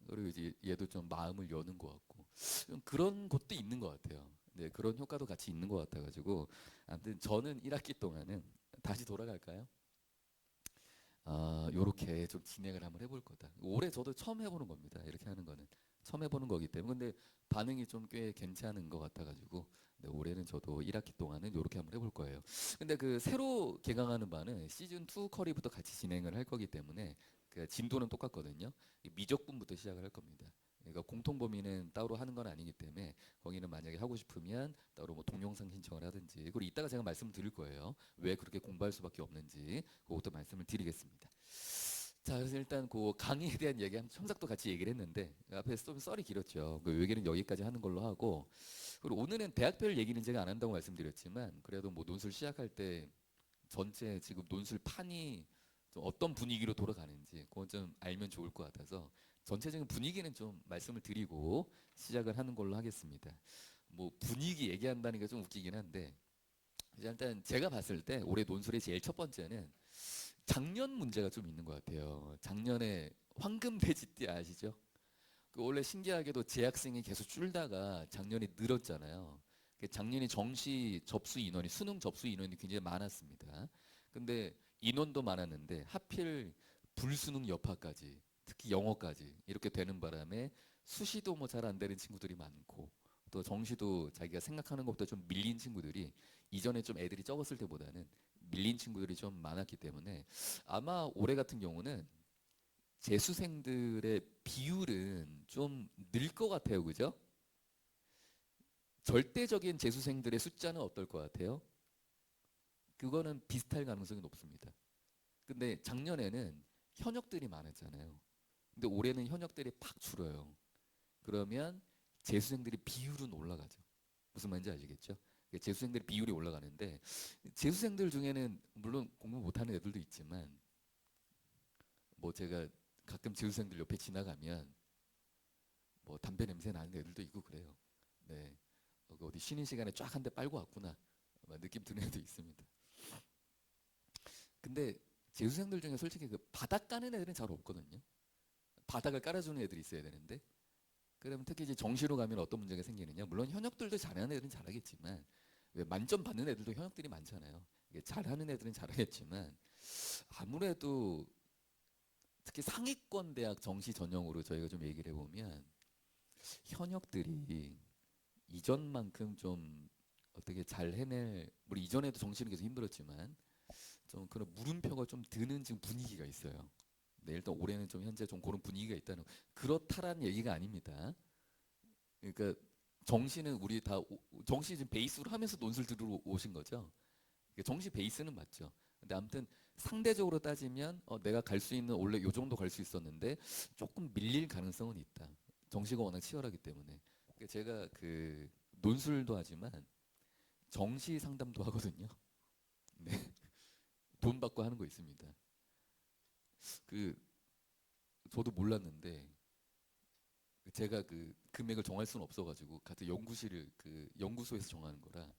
그리고 이제 얘도 좀 마음을 여는 것 같고, 좀 그런 것도 있는 것 같아요. 네, 그런 효과도 같이 있는 것 같아가지고, 아무튼 저는 1학기 동안은 다시 돌아갈까요? 요렇게 좀 진행을 한번 해볼 거다. 올해 저도 처음 해보는 겁니다. 이렇게 하는 거는 처음 해보는 거기 때문에. 근데 반응이 좀 꽤 괜찮은 것 같아가지고, 네, 올해는 저도 1학기 동안은 요렇게 한번 해볼 거예요. 근데 그 새로 개강하는 바는 시즌 2 커리부터 같이 진행을 할 거기 때문에 그 진도는 똑같거든요. 이 미적분부터 시작을 할 겁니다. 그러니까 공통 범위는 따로 하는 건 아니기 때문에 거기는 만약에 하고 싶으면 따로 뭐 동영상 신청을 하든지, 그리고 이따가 제가 말씀 드릴 거예요. 왜 그렇게 공부할 수밖에 없는지 그것도 말씀을 드리겠습니다. 자, 그래서 일단 그 강의에 대한 얘기 한 첨삭도 같이 얘기를 했는데 앞에 좀 썰이 길었죠. 그 얘기는 여기까지 하는 걸로 하고, 그리고 오늘은 대학별 얘기는 제가 안 한다고 말씀드렸지만 그래도 뭐 논술 시작할 때 전체 지금 논술 판이 좀 어떤 분위기로 돌아가는지 그건 좀 알면 좋을 것 같아서 전체적인 분위기는 좀 말씀을 드리고 시작을 하는 걸로 하겠습니다. 뭐 분위기 얘기한다는 게 좀 웃기긴 한데, 일단 제가 봤을 때 올해 논술의 제일 첫 번째는 작년 문제가 좀 있는 것 같아요. 작년에 황금 돼지띠 아시죠? 그 원래 신기하게도 재학생이 계속 줄다가 작년에 늘었잖아요. 그 작년에 정시 접수 인원이 수능 접수 인원이 굉장히 많았습니다. 근데 인원도 많았는데 하필 불수능 여파까지, 특히 영어까지 이렇게 되는 바람에 수시도 뭐 잘 안 되는 친구들이 많고, 또 정시도 자기가 생각하는 것보다 좀 밀린 친구들이, 이전에 좀 애들이 적었을 때보다는 밀린 친구들이 좀 많았기 때문에 아마 올해 같은 경우는 재수생들의 비율은 좀 늘 것 같아요. 그죠? 절대적인 재수생들의 숫자는 어떨 것 같아요? 그거는 비슷할 가능성이 높습니다. 근데 작년에는 현역들이 많았잖아요. 근데 올해는 현역들이 팍 줄어요. 그러면 재수생들의 비율은 올라가죠. 무슨 말인지 아시겠죠? 재수생들의 비율이 올라가는데, 재수생들 중에는 물론 공부 못하는 애들도 있지만, 뭐 제가 가끔 재수생들 옆에 지나가면 뭐 담배 냄새 나는 애들도 있고 그래요. 네, 그 어디 쉬는 시간에 쫙 한 대 빨고 왔구나 막 느낌 드는 애도 있습니다. 근데 재수생들 중에 솔직히 그 바닥 까는 애들은 잘 없거든요. 바닥을 깔아주는 애들이 있어야 되는데, 그러면 특히 이제 정시로 가면 어떤 문제가 생기느냐, 물론 현역들도 잘하는 애들은 잘하겠지만, 왜 만점 받는 애들도 현역들이 많잖아요. 이게 잘하는 애들은 잘하겠지만 아무래도 특히 상위권 대학 정시 전형으로 저희가 좀 얘기를 해보면 현역들이 이전만큼 좀 어떻게 잘 해낼, 우리 이전에도 정시는 계속 힘들었지만 좀 그런 물음표가 좀 드는 지금 분위기가 있어요. 네, 일단 올해는 좀 현재 좀 그런 분위기가 있다는, 그렇다라는 얘기가 아닙니다. 그러니까 정시는 우리 다 정시 지금 베이스로 하면서 논술 들으러 오신 거죠. 그러니까 정시 베이스는 맞죠. 근데 아무튼 상대적으로 따지면 내가 갈 수 있는, 원래 요 정도 갈 수 있었는데 조금 밀릴 가능성은 있다. 정시가 워낙 치열하기 때문에. 그러니까 제가 그 논술도 하지만 정시 상담도 하거든요. 네, 돈 받고 하는 거 있습니다. 그 저도 몰랐는데 제가 그 금액을 정할 수는 없어가지고 같은 연구실을 그 연구소에서 정하는 거라,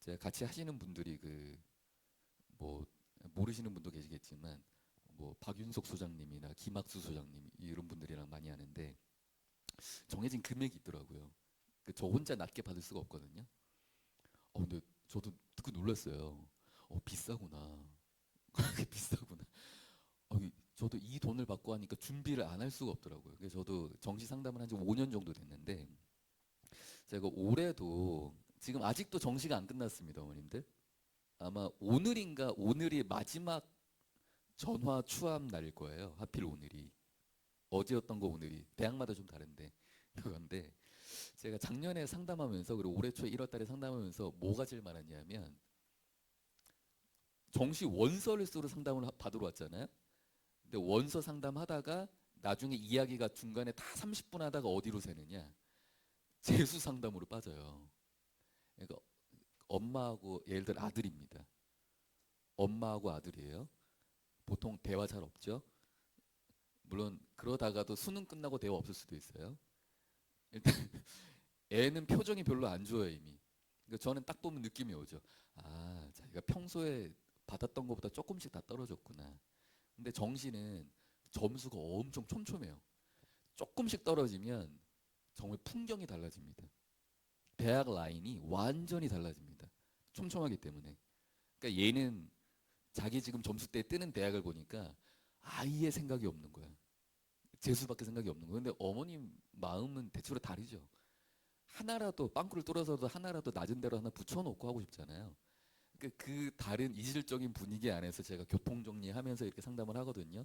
제가 같이 하시는 분들이 그 뭐 모르시는 분도 계시겠지만 뭐 박윤석 소장님이나 김학수 소장님 이런 분들이랑 많이 하는데 정해진 금액이 있더라고요. 저 혼자 낮게 받을 수가 없거든요. 근데 저도 듣고 놀랐어요. 비싸구나. 그게 비싸구나. 저도 이 돈을 받고 하니까 준비를 안 할 수가 없더라고요. 그래서 저도 정시 상담을 한 지 5년 정도 됐는데, 제가 올해도 지금 아직도 정시가 안 끝났습니다, 어머님들. 아마 오늘인가 오늘이 마지막 전화 추함 날일 거예요. 하필 오늘이. 어제였던 거 오늘이. 대학마다 좀 다른데. 그건데 제가 작년에 상담하면서 그리고 올해 초 1월 달에 상담하면서 뭐가 제일 많았냐면 정시 원서를 쓰러 상담을 받으러 왔잖아요. 근데 원서 상담하다가 나중에 이야기가 중간에 다 30분 하다가 어디로 새느냐? 재수 상담으로 빠져요. 그러니까 엄마하고 예를 들어 아들입니다. 엄마하고 아들이에요. 보통 대화 잘 없죠. 물론 그러다가도 수능 끝나고 대화 없을 수도 있어요. 일단 애는 표정이 별로 안 좋아요 이미. 그러니까 저는 딱 보면 느낌이 오죠. 아, 자기가 평소에 받았던 것보다 조금씩 다 떨어졌구나. 근데 정시는 점수가 엄청 촘촘해요. 조금씩 떨어지면 정말 풍경이 달라집니다. 대학 라인이 완전히 달라집니다. 촘촘하기 때문에. 그러니까 얘는 자기 지금 점수대에 뜨는 대학을 보니까 아예 생각이 없는 거야. 재수밖에 생각이 없는 거야. 근데 어머님 마음은 대체로 다르죠. 하나라도 빵꾸를 뚫어서도 하나라도 낮은 데로 하나 붙여놓고 하고 싶잖아요. 그 다른 이질적인 분위기 안에서 제가 교통 정리하면서 이렇게 상담을 하거든요.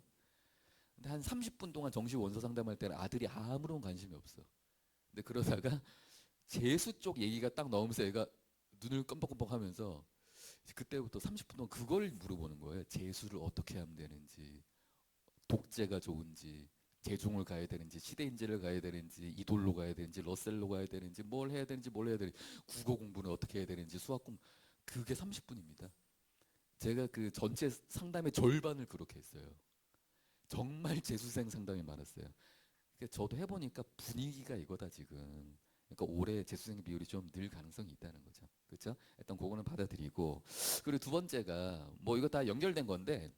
근데 한 30분 동안 정시 원서 상담할 때는 아들이 아무런 관심이 없어. 근데 그러다가 재수 쪽 얘기가 딱 나오면서 애가 눈을 껌뻑껌뻑하면서 그때부터 30분 동안 그걸 물어보는 거예요. 재수를 어떻게 하면 되는지, 독재가 좋은지, 대중을 가야 되는지, 시대인재를 가야 되는지, 이돌로 가야 되는지, 러셀로 가야 되는지, 뭘 해야 되는지, 뭘 해야 되는지, 국어 공부는 어떻게 해야 되는지, 수학 공부 그게 30분입니다. 제가 그 전체 상담의 절반을 그렇게 했어요. 정말 재수생 상담이 많았어요. 그러니까 저도 해보니까 분위기가 이거다 지금. 그러니까 올해 재수생 비율이 좀 늘 가능성이 있다는 거죠. 그렇죠? 일단 그거는 받아들이고 그리고 두 번째가 뭐 이거 다 연결된 건데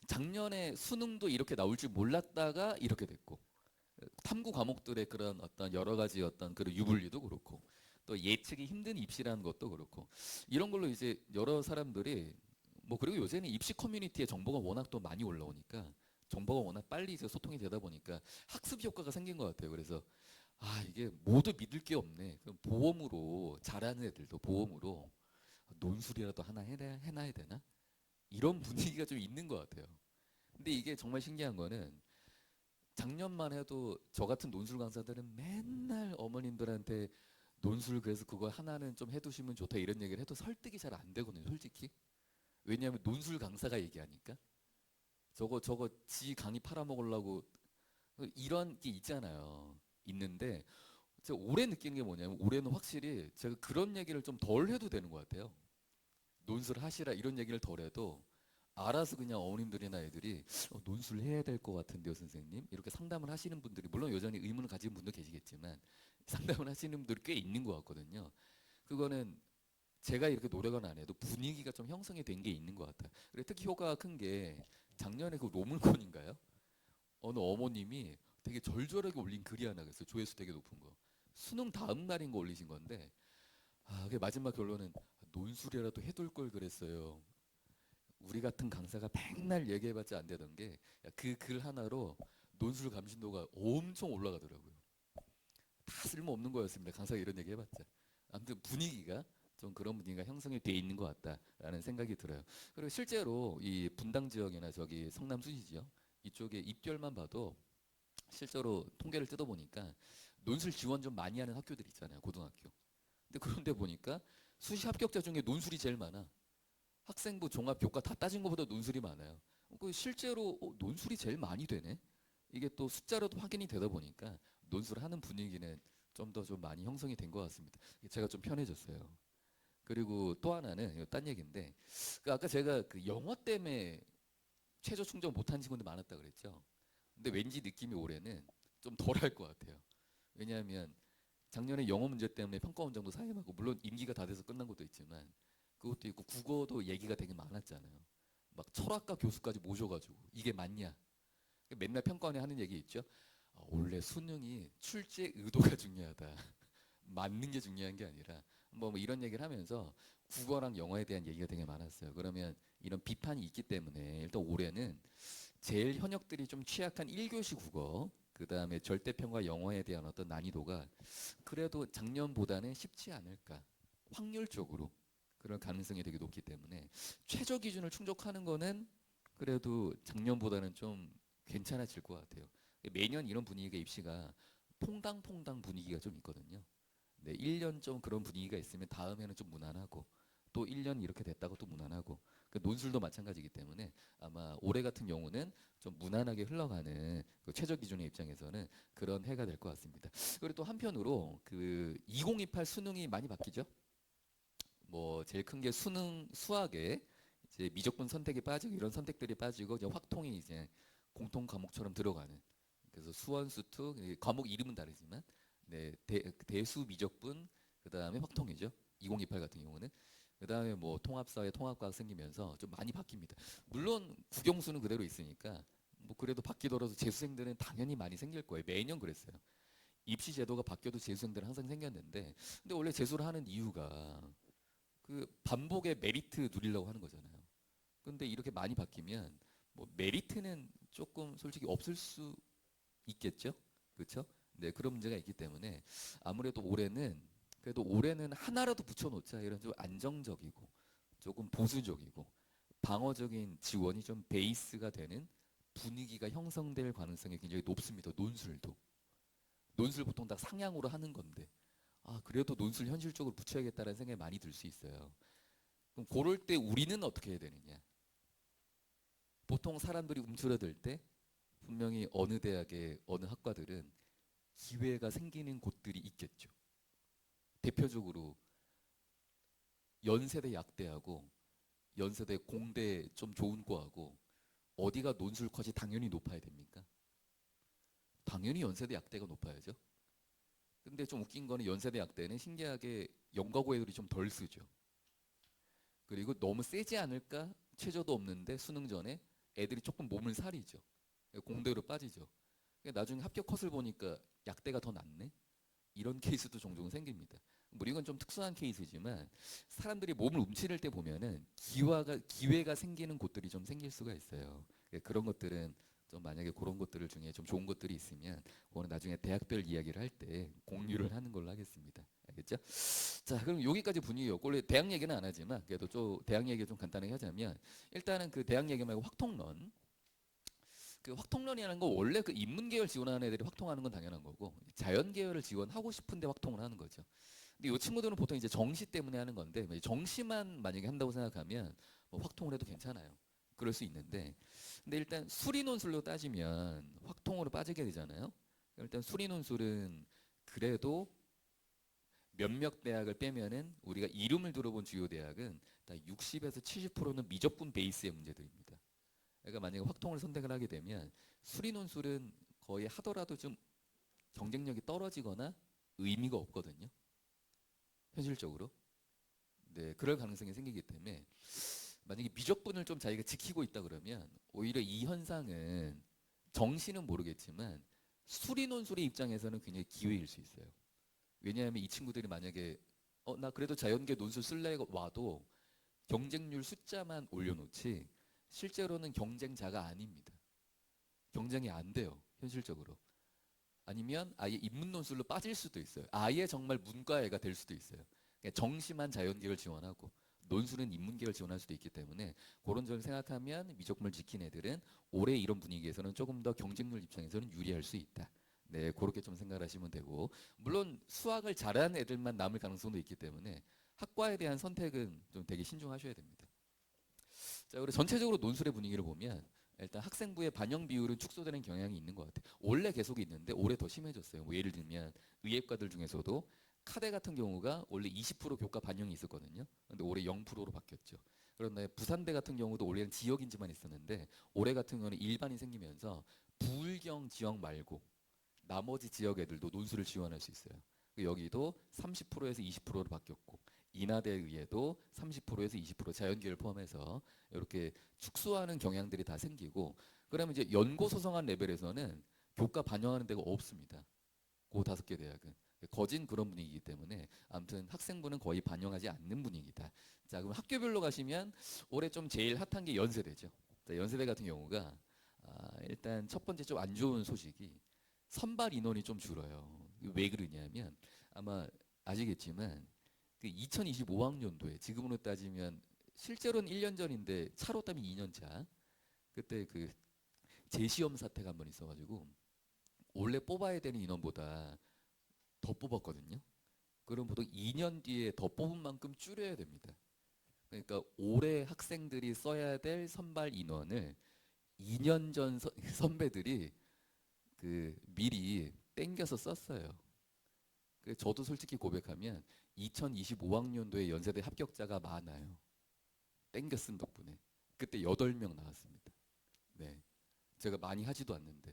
작년에 수능도 이렇게 나올 줄 몰랐다가 이렇게 됐고 탐구 과목들의 그런 어떤 여러 가지 어떤 그런 유불리도 그렇고 또 예측이 힘든 입시라는 것도 그렇고 이런 걸로 이제 여러 사람들이 뭐 그리고 요새는 입시 커뮤니티에 정보가 워낙 또 많이 올라오니까 정보가 워낙 빨리 이제 소통이 되다 보니까 학습 효과가 생긴 것 같아요. 그래서 아 이게 모두 믿을 게 없네. 그럼 보험으로 잘하는 애들도 보험으로 논술이라도 하나 해놔야 되나? 이런 분위기가 좀 있는 것 같아요. 근데 이게 정말 신기한 거는 작년만 해도 저 같은 논술 강사들은 맨날 어머님들한테 논술 그래서 그거 하나는 좀 해두시면 좋다 이런 얘기를 해도 설득이 잘 안 되거든요, 솔직히. 왜냐하면 논술 강사가 얘기하니까. 저거 지 강의 팔아먹으려고 이런 게 있잖아요. 있는데 제가 올해 느끼는 게 뭐냐면 올해는 확실히 제가 그런 얘기를 좀 덜 해도 되는 것 같아요. 논술 하시라 이런 얘기를 덜 해도 알아서 그냥 어머님들이나 애들이 논술 해야 될 것 같은데요, 선생님. 이렇게 상담을 하시는 분들이 물론 여전히 의문을 가지는 분도 계시겠지만 상담을 하시는 분들이 꽤 있는 것 같거든요. 그거는 제가 이렇게 노력은 안 해도 분위기가 좀 형성이 된 게 있는 것 같아요. 그리고 특히 효과가 큰 게 작년에 그 로문콘인가요? 어느 어머님이 되게 절절하게 올린 글이 하나 있어요. 조회수 되게 높은 거. 수능 다음 날인 거 올리신 건데 아, 그 마지막 결론은 논술이라도 해둘 걸 그랬어요. 우리 같은 강사가 맨날 얘기해봤자 안 되던 게 그 글 하나로 논술 감신도가 엄청 올라가더라고요. 다 쓸모없는 거였습니다. 강사가 이런 얘기 해봤자. 아무튼 분위기가 좀 그런 분위기가 형성이 돼 있는 것 같다라는 생각이 들어요. 그리고 실제로 이 분당 지역이나 저기 성남 수지 지역 이쪽에 입결만 봐도 실제로 통계를 뜯어보니까 논술 지원 좀 많이 하는 학교들 있잖아요. 고등학교. 근데 그런데 보니까 수시 합격자 중에 논술이 제일 많아. 학생부 종합 교과 다 따진 것보다 논술이 많아요. 그 실제로 논술이 제일 많이 되네. 이게 또 숫자로도 확인이 되다 보니까 논술 하는 분위기는 좀 더 좀 많이 형성이 된 것 같습니다. 제가 좀 편해졌어요. 그리고 또 하나는 이거 딴 얘기인데 그 아까 제가 그 영어 때문에 최저 충족 못한 친구들 많았다 그랬죠. 근데 왠지 느낌이 올해는 좀 덜 할 것 같아요. 왜냐하면 작년에 영어 문제 때문에 평가 원장도 사임하고 물론 임기가 다 돼서 끝난 것도 있지만 그것도 있고 국어도 얘기가 되게 많았잖아요. 막 철학과 교수까지 모셔가지고 이게 맞냐? 맨날 평가원에 하는 얘기 있죠. 원래 수능이 출제 의도가 중요하다. 맞는 게 중요한 게 아니라 뭐 이런 얘기를 하면서 국어랑 영어에 대한 얘기가 되게 많았어요. 그러면 이런 비판이 있기 때문에 일단 올해는 제일 현역들이 좀 취약한 1교시 국어 그 다음에 절대평가 영어에 대한 어떤 난이도가 그래도 작년보다는 쉽지 않을까 확률적으로 그런 가능성이 되게 높기 때문에 최저 기준을 충족하는 거는 그래도 작년보다는 좀 괜찮아질 것 같아요. 매년 이런 분위기가 입시가 퐁당퐁당 분위기가 좀 있거든요. 네, 1년 좀 그런 분위기가 있으면 다음에는 좀 무난하고 또 1년 이렇게 됐다고 또 무난하고 그 논술도 마찬가지이기 때문에 아마 올해 같은 경우는 좀 무난하게 흘러가는 그 최저 기준의 입장에서는 그런 해가 될 것 같습니다. 그리고 또 한편으로 그 2028 수능이 많이 바뀌죠. 뭐 제일 큰 게 수능 수학에 이제 미적분 선택이 빠지고 이런 선택들이 빠지고 이제 확통이 이제 공통 과목처럼 들어가는 그래서 수원 수투 과목 이름은 다르지만 네, 대수 미적분 그다음에 확통이죠. 2028 같은 경우는 그다음에 뭐 통합사회 통합과학 생기면서 좀 많이 바뀝니다. 물론 국영수는 그대로 있으니까 뭐 그래도 바뀌더라도 재수생들은 당연히 많이 생길 거예요. 매년 그랬어요. 입시 제도가 바뀌어도 재수생들은 항상 생겼는데 근데 원래 재수를 하는 이유가 그 반복의 메리트 누리려고 하는 거잖아요. 근데 이렇게 많이 바뀌면 뭐 메리트는 조금 솔직히 없을 수 있겠죠. 그렇죠? 네, 그런 문제가 있기 때문에 아무래도 올해는 그래도 올해는 하나라도 붙여놓자 이런 좀 안정적이고 조금 보수적이고 방어적인 지원이 좀 베이스가 되는 분위기가 형성될 가능성이 굉장히 높습니다. 논술도. 논술 보통 다 상향으로 하는 건데 아 그래도 논술 현실적으로 붙여야겠다는 생각이 많이 들 수 있어요. 그럼 그럴 때 우리는 어떻게 해야 되느냐? 보통 사람들이 움츠러들 때 분명히 어느 대학의 어느 학과들은 기회가 생기는 곳들이 있겠죠. 대표적으로 연세대 약대하고 연세대 공대 좀 좋은 과하고 어디가 논술 컷이 당연히 높아야 됩니까? 당연히 연세대 약대가 높아야죠. 근데 좀 웃긴 거는 연세대 약대는 신기하게 연가고 애들이 좀 덜 쓰죠. 그리고 너무 세지 않을까? 최저도 없는데 수능 전에 애들이 조금 몸을 사리죠. 공대로 빠지죠. 나중에 합격 컷을 보니까 약대가 더 낫네. 이런 케이스도 종종 생깁니다. 뭐 이건 좀 특수한 케이스지만 사람들이 몸을 움츠릴 때 보면은 기회가 생기는 곳들이 좀 생길 수가 있어요. 그런 것들은 좀 만약에 그런 것들 중에 좀 좋은 것들이 있으면 그거는 나중에 대학별 이야기를 할 때 공유를 하는 걸로 하겠습니다. 알겠죠? 자, 그럼 여기까지 분위기였고 원래 대학 얘기는 안 하지만 그래도 좀 대학 얘기 좀 간단하게 하자면 일단은 그 대학 얘기 말고 확통론 그 확통론이라는 거 원래 그 인문계열 지원하는 애들이 확통하는 건 당연한 거고 자연계열을 지원하고 싶은데 확통을 하는 거죠. 근데 이 친구들은 보통 이제 정시 때문에 하는 건데 정시만 만약에 한다고 생각하면 뭐 확통을 해도 괜찮아요. 그럴 수 있는데 근데 일단 수리논술로 따지면 확통으로 빠지게 되잖아요. 일단 수리논술은 그래도 몇몇 대학을 빼면은 우리가 이름을 들어본 주요 대학은 다 60에서 70%는 미적분 베이스의 문제들입니다. 그러니까 만약에 확통을 선택을 하게 되면 수리 논술은 거의 하더라도 좀 경쟁력이 떨어지거나 의미가 없거든요. 현실적으로. 네, 그럴 가능성이 생기기 때문에 만약에 미적분을 좀 자기가 지키고 있다 그러면 오히려 이 현상은 정시는 모르겠지만 수리 논술의 입장에서는 굉장히 기회일 수 있어요. 왜냐하면 이 친구들이 만약에 나 그래도 자연계 논술 쓸래 와도 경쟁률 숫자만 올려놓지 실제로는 경쟁자가 아닙니다. 경쟁이 안 돼요. 현실적으로. 아니면 아예 인문 논술로 빠질 수도 있어요. 아예 정말 문과애가 될 수도 있어요. 그러니까 정시만 자연계열 지원하고 논술은 인문계열 지원할 수도 있기 때문에 그런 점을 생각하면 미적분을 지킨 애들은 올해 이런 분위기에서는 조금 더 경쟁률 입장에서는 유리할 수 있다. 네, 그렇게 좀 생각하시면 되고 물론 수학을 잘하는 애들만 남을 가능성도 있기 때문에 학과에 대한 선택은 좀 되게 신중하셔야 됩니다. 자, 그리고 전체적으로 논술의 분위기를 보면 일단 학생부의 반영 비율은 축소되는 경향이 있는 것 같아요. 원래 계속 있는데 올해 더 심해졌어요. 뭐 예를 들면 의예과들 중에서도 카대 같은 경우가 원래 20% 교과 반영이 있었거든요. 근데 올해 0%로 바뀌었죠. 그런데 부산대 같은 경우도 원래는 지역인지만 있었는데 올해 같은 경우는 일반이 생기면서 부울경 지역 말고 나머지 지역 애들도 논술을 지원할 수 있어요. 여기도 30%에서 20%로 바뀌었고 인하대에 의해도 30%에서 20% 자연계열 포함해서 이렇게 축소하는 경향들이 다 생기고 그러면 이제 연고 소송한 레벨에서는 교과 반영하는 데가 없습니다. 그 5개 대학은 거진 그런 분위기이기 때문에 아무튼 학생부는 거의 반영하지 않는 분위기다. 자, 그럼 학교별로 가시면 올해 좀 제일 핫한 게 연세대죠. 자, 연세대 같은 경우가 일단 첫 번째 좀 안 좋은 소식이 선발 인원이 좀 줄어요. 왜 그러냐면 아마 아시겠지만 그 2025학년도에 지금으로 따지면 실제로는 1년 전인데 차로 따면 2년 차. 그때 그 재시험 사태가 한 번 있어가지고 원래 뽑아야 되는 인원보다 더 뽑았거든요. 그럼 보통 2년 뒤에 더 뽑은 만큼 줄여야 됩니다. 그러니까 올해 학생들이 써야 될 선발 인원을 2년 전 선배들이 그 미리 땡겨서 썼어요. 저도 솔직히 고백하면 2025학년도에 연세대 합격자가 많아요. 땡겨 쓴 덕분에. 그때 8명 나왔습니다. 네. 제가 많이 하지도 않는데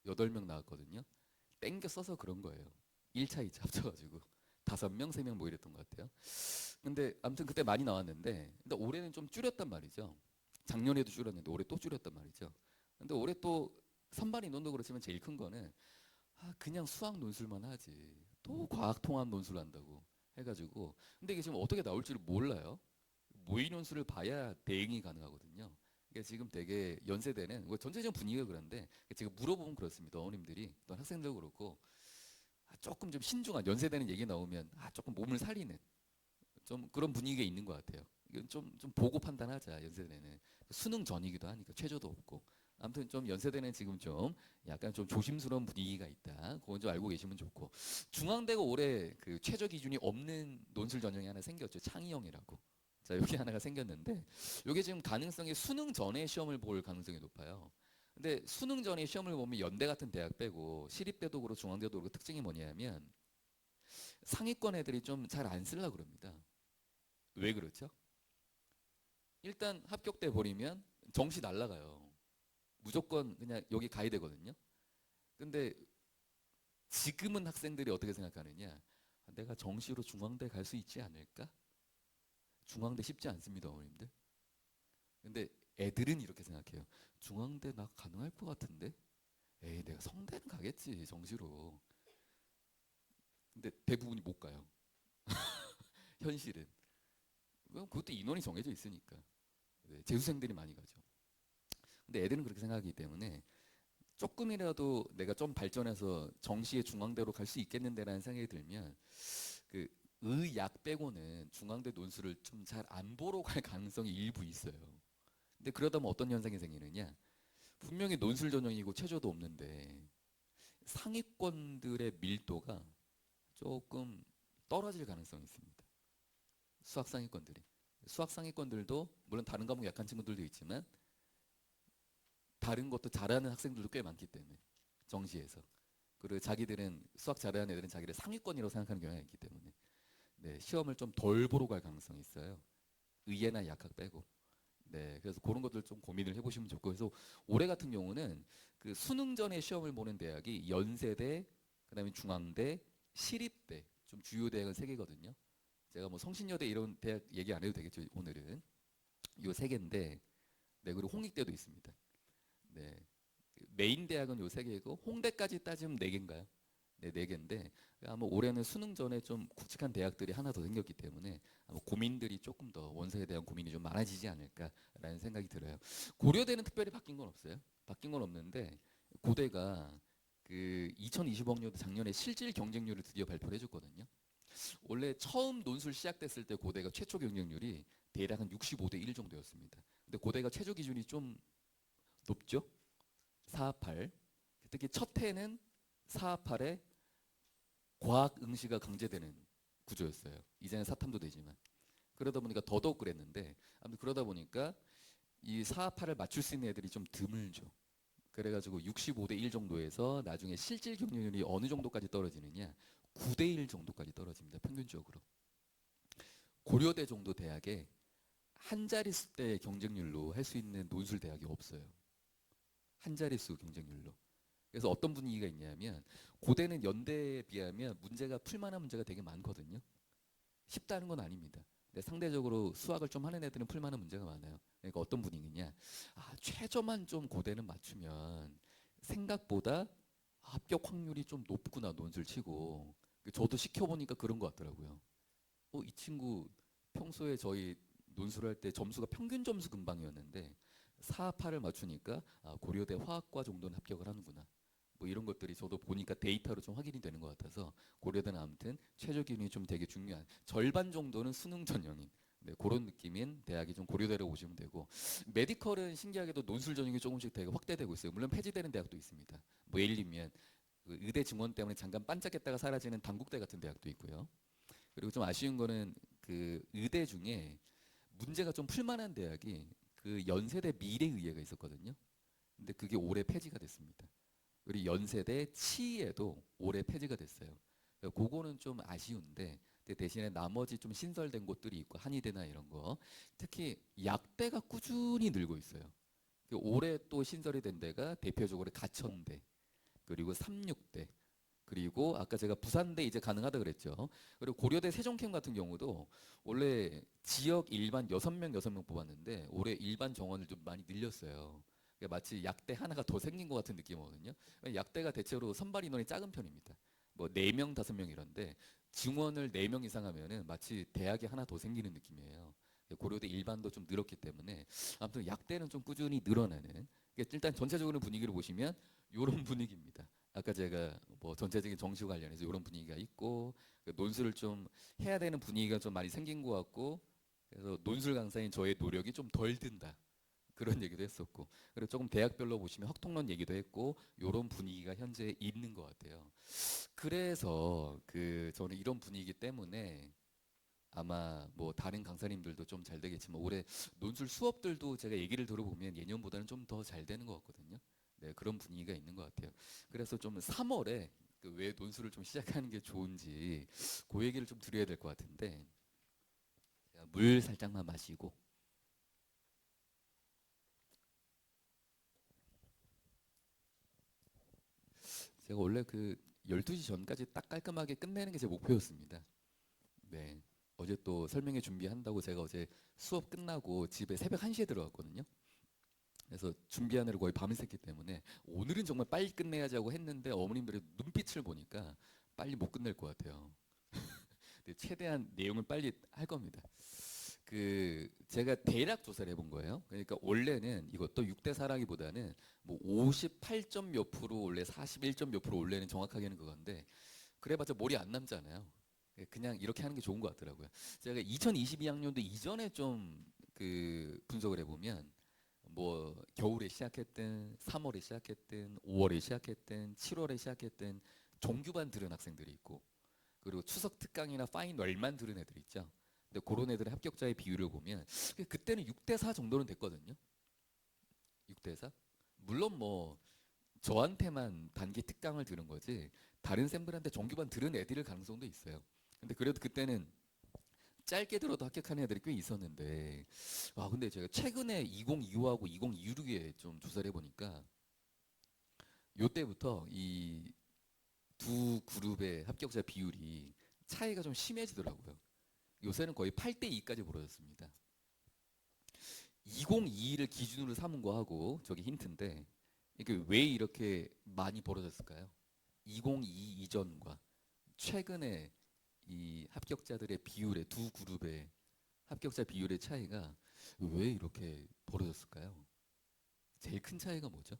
8명 나왔거든요. 땡겨 써서 그런 거예요. 1차, 2차 합쳐가지고 5명, 3명 뭐 이랬던 것 같아요. 근데 아무튼 그때 많이 나왔는데 근데 올해는 좀 줄였단 말이죠. 작년에도 줄였는데 올해 또 줄였단 말이죠. 근데 올해 또 선발 인원도 그렇지만 제일 큰 거는 그냥 수학 논술만 하지 또 과학 통합 논술 한다고 해가지고 근데 이게 지금 어떻게 나올지를 몰라요. 모의 논술을 봐야 대응이 가능하거든요. 그러니까 지금 되게 연세대는 뭐 전체적인 분위기가 그런데 제가 물어보면 그렇습니다. 어머님들이 또 학생들도 그렇고 조금 좀 신중한 연세대는 얘기 나오면 조금 몸을 살리는 좀 그런 분위기가 있는 것 같아요. 이건 좀 보고 판단하자. 연세대는 수능 전이기도 하니까 최저도 없고 아무튼 좀 연세대는 지금 좀 약간 좀 조심스러운 분위기가 있다. 그건 좀 알고 계시면 좋고 중앙대가 올해 그 최저 기준이 없는 논술 전형이 하나 생겼죠. 창의형이라고. 자 여기 하나가 생겼는데 이게 지금 가능성이 수능 전에 시험을 볼 가능성이 높아요. 근데 수능 전에 시험을 보면 연대 같은 대학 빼고 시립대도 그렇고 중앙대도 그렇고 특징이 뭐냐면 상위권 애들이 좀 잘 안 쓰려고 그럽니다. 왜 그렇죠? 일단 합격돼 버리면 정시 날라가요. 무조건 그냥 여기 가야 되거든요. 근데 지금은 학생들이 어떻게 생각하느냐? 내가 정시로 중앙대 갈 수 있지 않을까? 중앙대 쉽지 않습니다, 어머님들. 근데 애들은 이렇게 생각해요. 중앙대 나 가능할 것 같은데? 에이, 내가 성대는 가겠지, 정시로. 근데 대부분이 못 가요. 현실은. 그것도 인원이 정해져 있으니까. 네, 재수생들이 많이 가죠. 근데 애들은 그렇게 생각하기 때문에 조금이라도 내가 좀 발전해서 정시의 중앙대로 갈 수 있겠는데라는 생각이 들면 그 의약 빼고는 중앙대 논술을 좀 잘 안 보러 갈 가능성이 일부 있어요. 근데 그러다 보면 어떤 현상이 생기느냐? 분명히 논술 전형이고 최저도 없는데 상위권들의 밀도가 조금 떨어질 가능성이 있습니다. 수학 상위권들이. 수학 상위권들도 물론 다른 과목 약한 친구들도 있지만 다른 것도 잘하는 학생들도 꽤 많기 때문에 정시에서 그리고 자기들은 수학 잘하는 애들은 자기를 상위권이라고 생각하는 경향이 있기 때문에 네, 시험을 좀 덜 보러 갈 가능성이 있어요. 의예나 약학 빼고. 네, 그래서 그런 것들 좀 고민을 해보시면 좋고 그래서 올해 같은 경우는 그 수능 전에 시험을 보는 대학이 연세대, 그다음에 중앙대, 시립대 좀 주요 대학은 세 개거든요. 제가 뭐 성신여대 이런 대학 얘기 안 해도 되겠죠 오늘은 요 세 개인데 네 그리고 홍익대도 있습니다. 네. 메인 대학은 요 세 개고 홍대까지 따지면 네 개인가요? 네, 네 개인데 아마 올해는 수능 전에 좀 굵직한 대학들이 하나 더 생겼기 때문에 아마 고민들이 조금 더 원서에 대한 고민이 좀 많아지지 않을까라는 생각이 들어요. 고려대는 특별히 바뀐 건 없어요. 바뀐 건 없는데 고대가 그 2020학년도 작년에 실질 경쟁률을 드디어 발표를 해줬거든요. 원래 처음 논술 시작됐을 때 고대가 최초 경쟁률이 대략 한 65대 1 정도였습니다. 근데 고대가 최저 기준이 좀 높죠? 4합8 특히 첫 해는 4합8에 과학 응시가 강제되는 구조였어요. 이제는 사탐도 되지만 그러다 보니까 더더욱 그랬는데 아무튼 그러다 보니까 이 4합8을 맞출 수 있는 애들이 좀 드물죠. 그래가지고 65대 1 정도에서 나중에 실질 경쟁률이 어느 정도까지 떨어지느냐 9대 1 정도까지 떨어집니다. 평균적으로. 고려대 정도 대학에 한 자릿수 대 경쟁률로 할 수 있는 논술 대학이 없어요. 한 자릿수 경쟁률로. 그래서 어떤 분위기가 있냐면 고대는 연대에 비하면 문제가 풀만한 문제가 되게 많거든요. 쉽다는 건 아닙니다. 근데 상대적으로 수학을 좀 하는 애들은 풀만한 문제가 많아요. 그러니까 어떤 분위기냐? 최저만 좀 고대는 맞추면 생각보다 합격 확률이 좀 높구나 논술 치고. 저도 시켜보니까 그런 것 같더라고요. 이 친구 평소에 저희 논술할 때 점수가 평균 점수 근방이었는데 4, 8을 맞추니까 고려대 화학과 정도는 합격을 하는구나. 뭐 이런 것들이 저도 보니까 데이터로 좀 확인이 되는 것 같아서 고려대는 아무튼 최저 기준이 좀 되게 중요한 절반 정도는 수능 전형인 네, 그런 느낌인 대학이 좀 고려대라고 보시면 되고 메디컬은 신기하게도 논술 전형이 조금씩 되게 확대되고 있어요. 물론 폐지되는 대학도 있습니다. 뭐 예를 들면 그 의대 증원 때문에 잠깐 반짝했다가 사라지는 단국대 같은 대학도 있고요. 그리고 좀 아쉬운 거는 그 의대 중에 문제가 좀 풀만한 대학이 그 연세대 미래의예가 있었거든요. 근데 그게 올해 폐지가 됐습니다. 그리고 연세대 치의에도 올해 폐지가 됐어요. 그거는 좀 아쉬운데 근데 대신에 나머지 좀 신설된 곳들이 있고 한의대나 이런 거 특히 약대가 꾸준히 늘고 있어요. 올해 또 신설이 된 데가 대표적으로 가천대 그리고 삼육대 그리고 아까 제가 부산대 이제 가능하다 그랬죠. 그리고 고려대 세종캠 같은 경우도 원래 지역 일반 6명 6명 뽑았는데 올해 일반 정원을 좀 많이 늘렸어요. 그러니까 마치 약대 하나가 더 생긴 것 같은 느낌이거든요. 약대가 대체로 선발 인원이 작은 편입니다. 뭐 4명 5명 이런데 증원을 4명 이상 하면은 마치 대학이 하나 더 생기는 느낌이에요. 고려대 일반도 좀 늘었기 때문에 아무튼 약대는 좀 꾸준히 늘어나는 그러니까 일단 전체적으로 분위기를 보시면 이런 분위기입니다. 아까 제가 뭐 전체적인 정치와 관련해서 이런 분위기가 있고 그 논술을 좀 해야 되는 분위기가 좀 많이 생긴 것 같고 그래서 논술 강사인 저의 노력이 좀 덜 든다 그런 얘기도 했었고 그리고 조금 대학별로 보시면 학통론 얘기도 했고 이런 분위기가 현재 있는 것 같아요. 그래서 그 저는 이런 분위기 때문에 아마 뭐 다른 강사님들도 좀 잘 되겠지만 올해 논술 수업들도 제가 얘기를 들어보면 예년보다는 좀 더 잘 되는 것 같거든요. 네, 그런 분위기가 있는 것 같아요. 그래서 좀 3월에 그왜 논술을 좀 시작하는 게 좋은지 그 얘기를 좀 드려야 될 것 같은데 제가 물 살짝만 마시고 제가 원래 그 12시 전까지 딱 깔끔하게 끝내는 게 제 목표였습니다. 네. 어제 또 설명회 준비한다고 제가 어제 수업 끝나고 집에 새벽 1시에 들어갔거든요. 그래서 준비하느라 거의 밤을 샜기 때문에 오늘은 정말 빨리 끝내야지 하고 했는데 어머님들의 눈빛을 보니까 빨리 못 끝낼 것 같아요. 근데 최대한 내용을 빨리 할 겁니다. 그 제가 대략 조사를 해본 거예요. 그러니까 원래는 이것도 6대 4라기보다는 뭐 58점 몇 프로 원래 41점 몇 프로 원래는 정확하게는 그건데 그래봤자 머리 안 남잖아요. 그냥 이렇게 하는 게 좋은 것 같더라고요. 제가 2022학년도 이전에 좀 그 분석을 해보면 뭐 겨울에 시작했든 3월에 시작했든 5월에 시작했든 7월에 시작했든 종규반 들은 학생들이 있고 그리고 추석 특강이나 파이널만 들은 애들이 있죠. 근데 그런 애들의 합격자의 비율을 보면 그때는 6대 4 정도는 됐거든요. 6대 4. 물론 뭐 저한테만 단기 특강을 들은 거지 다른 쌤들한테 정규반 들은 애들일 가능성도 있어요. 근데 그래도 그때는 짧게 들어도 합격하는 애들이 꽤 있었는데 아 근데 제가 최근에 2025하고 2026에 좀 조사를 해보니까 요때부터 이 두 그룹의 합격자 비율이 차이가 좀 심해지더라고요. 요새는 거의 8대 2까지 벌어졌습니다. 2022를 기준으로 삼은 거하고 저기 힌트인데 이게 왜 이렇게 많이 벌어졌을까요? 2022 이전과 최근에 이 합격자들의 비율의 두 그룹의 합격자 비율의 차이가 왜 이렇게 벌어졌을까요? 제일 큰 차이가 뭐죠?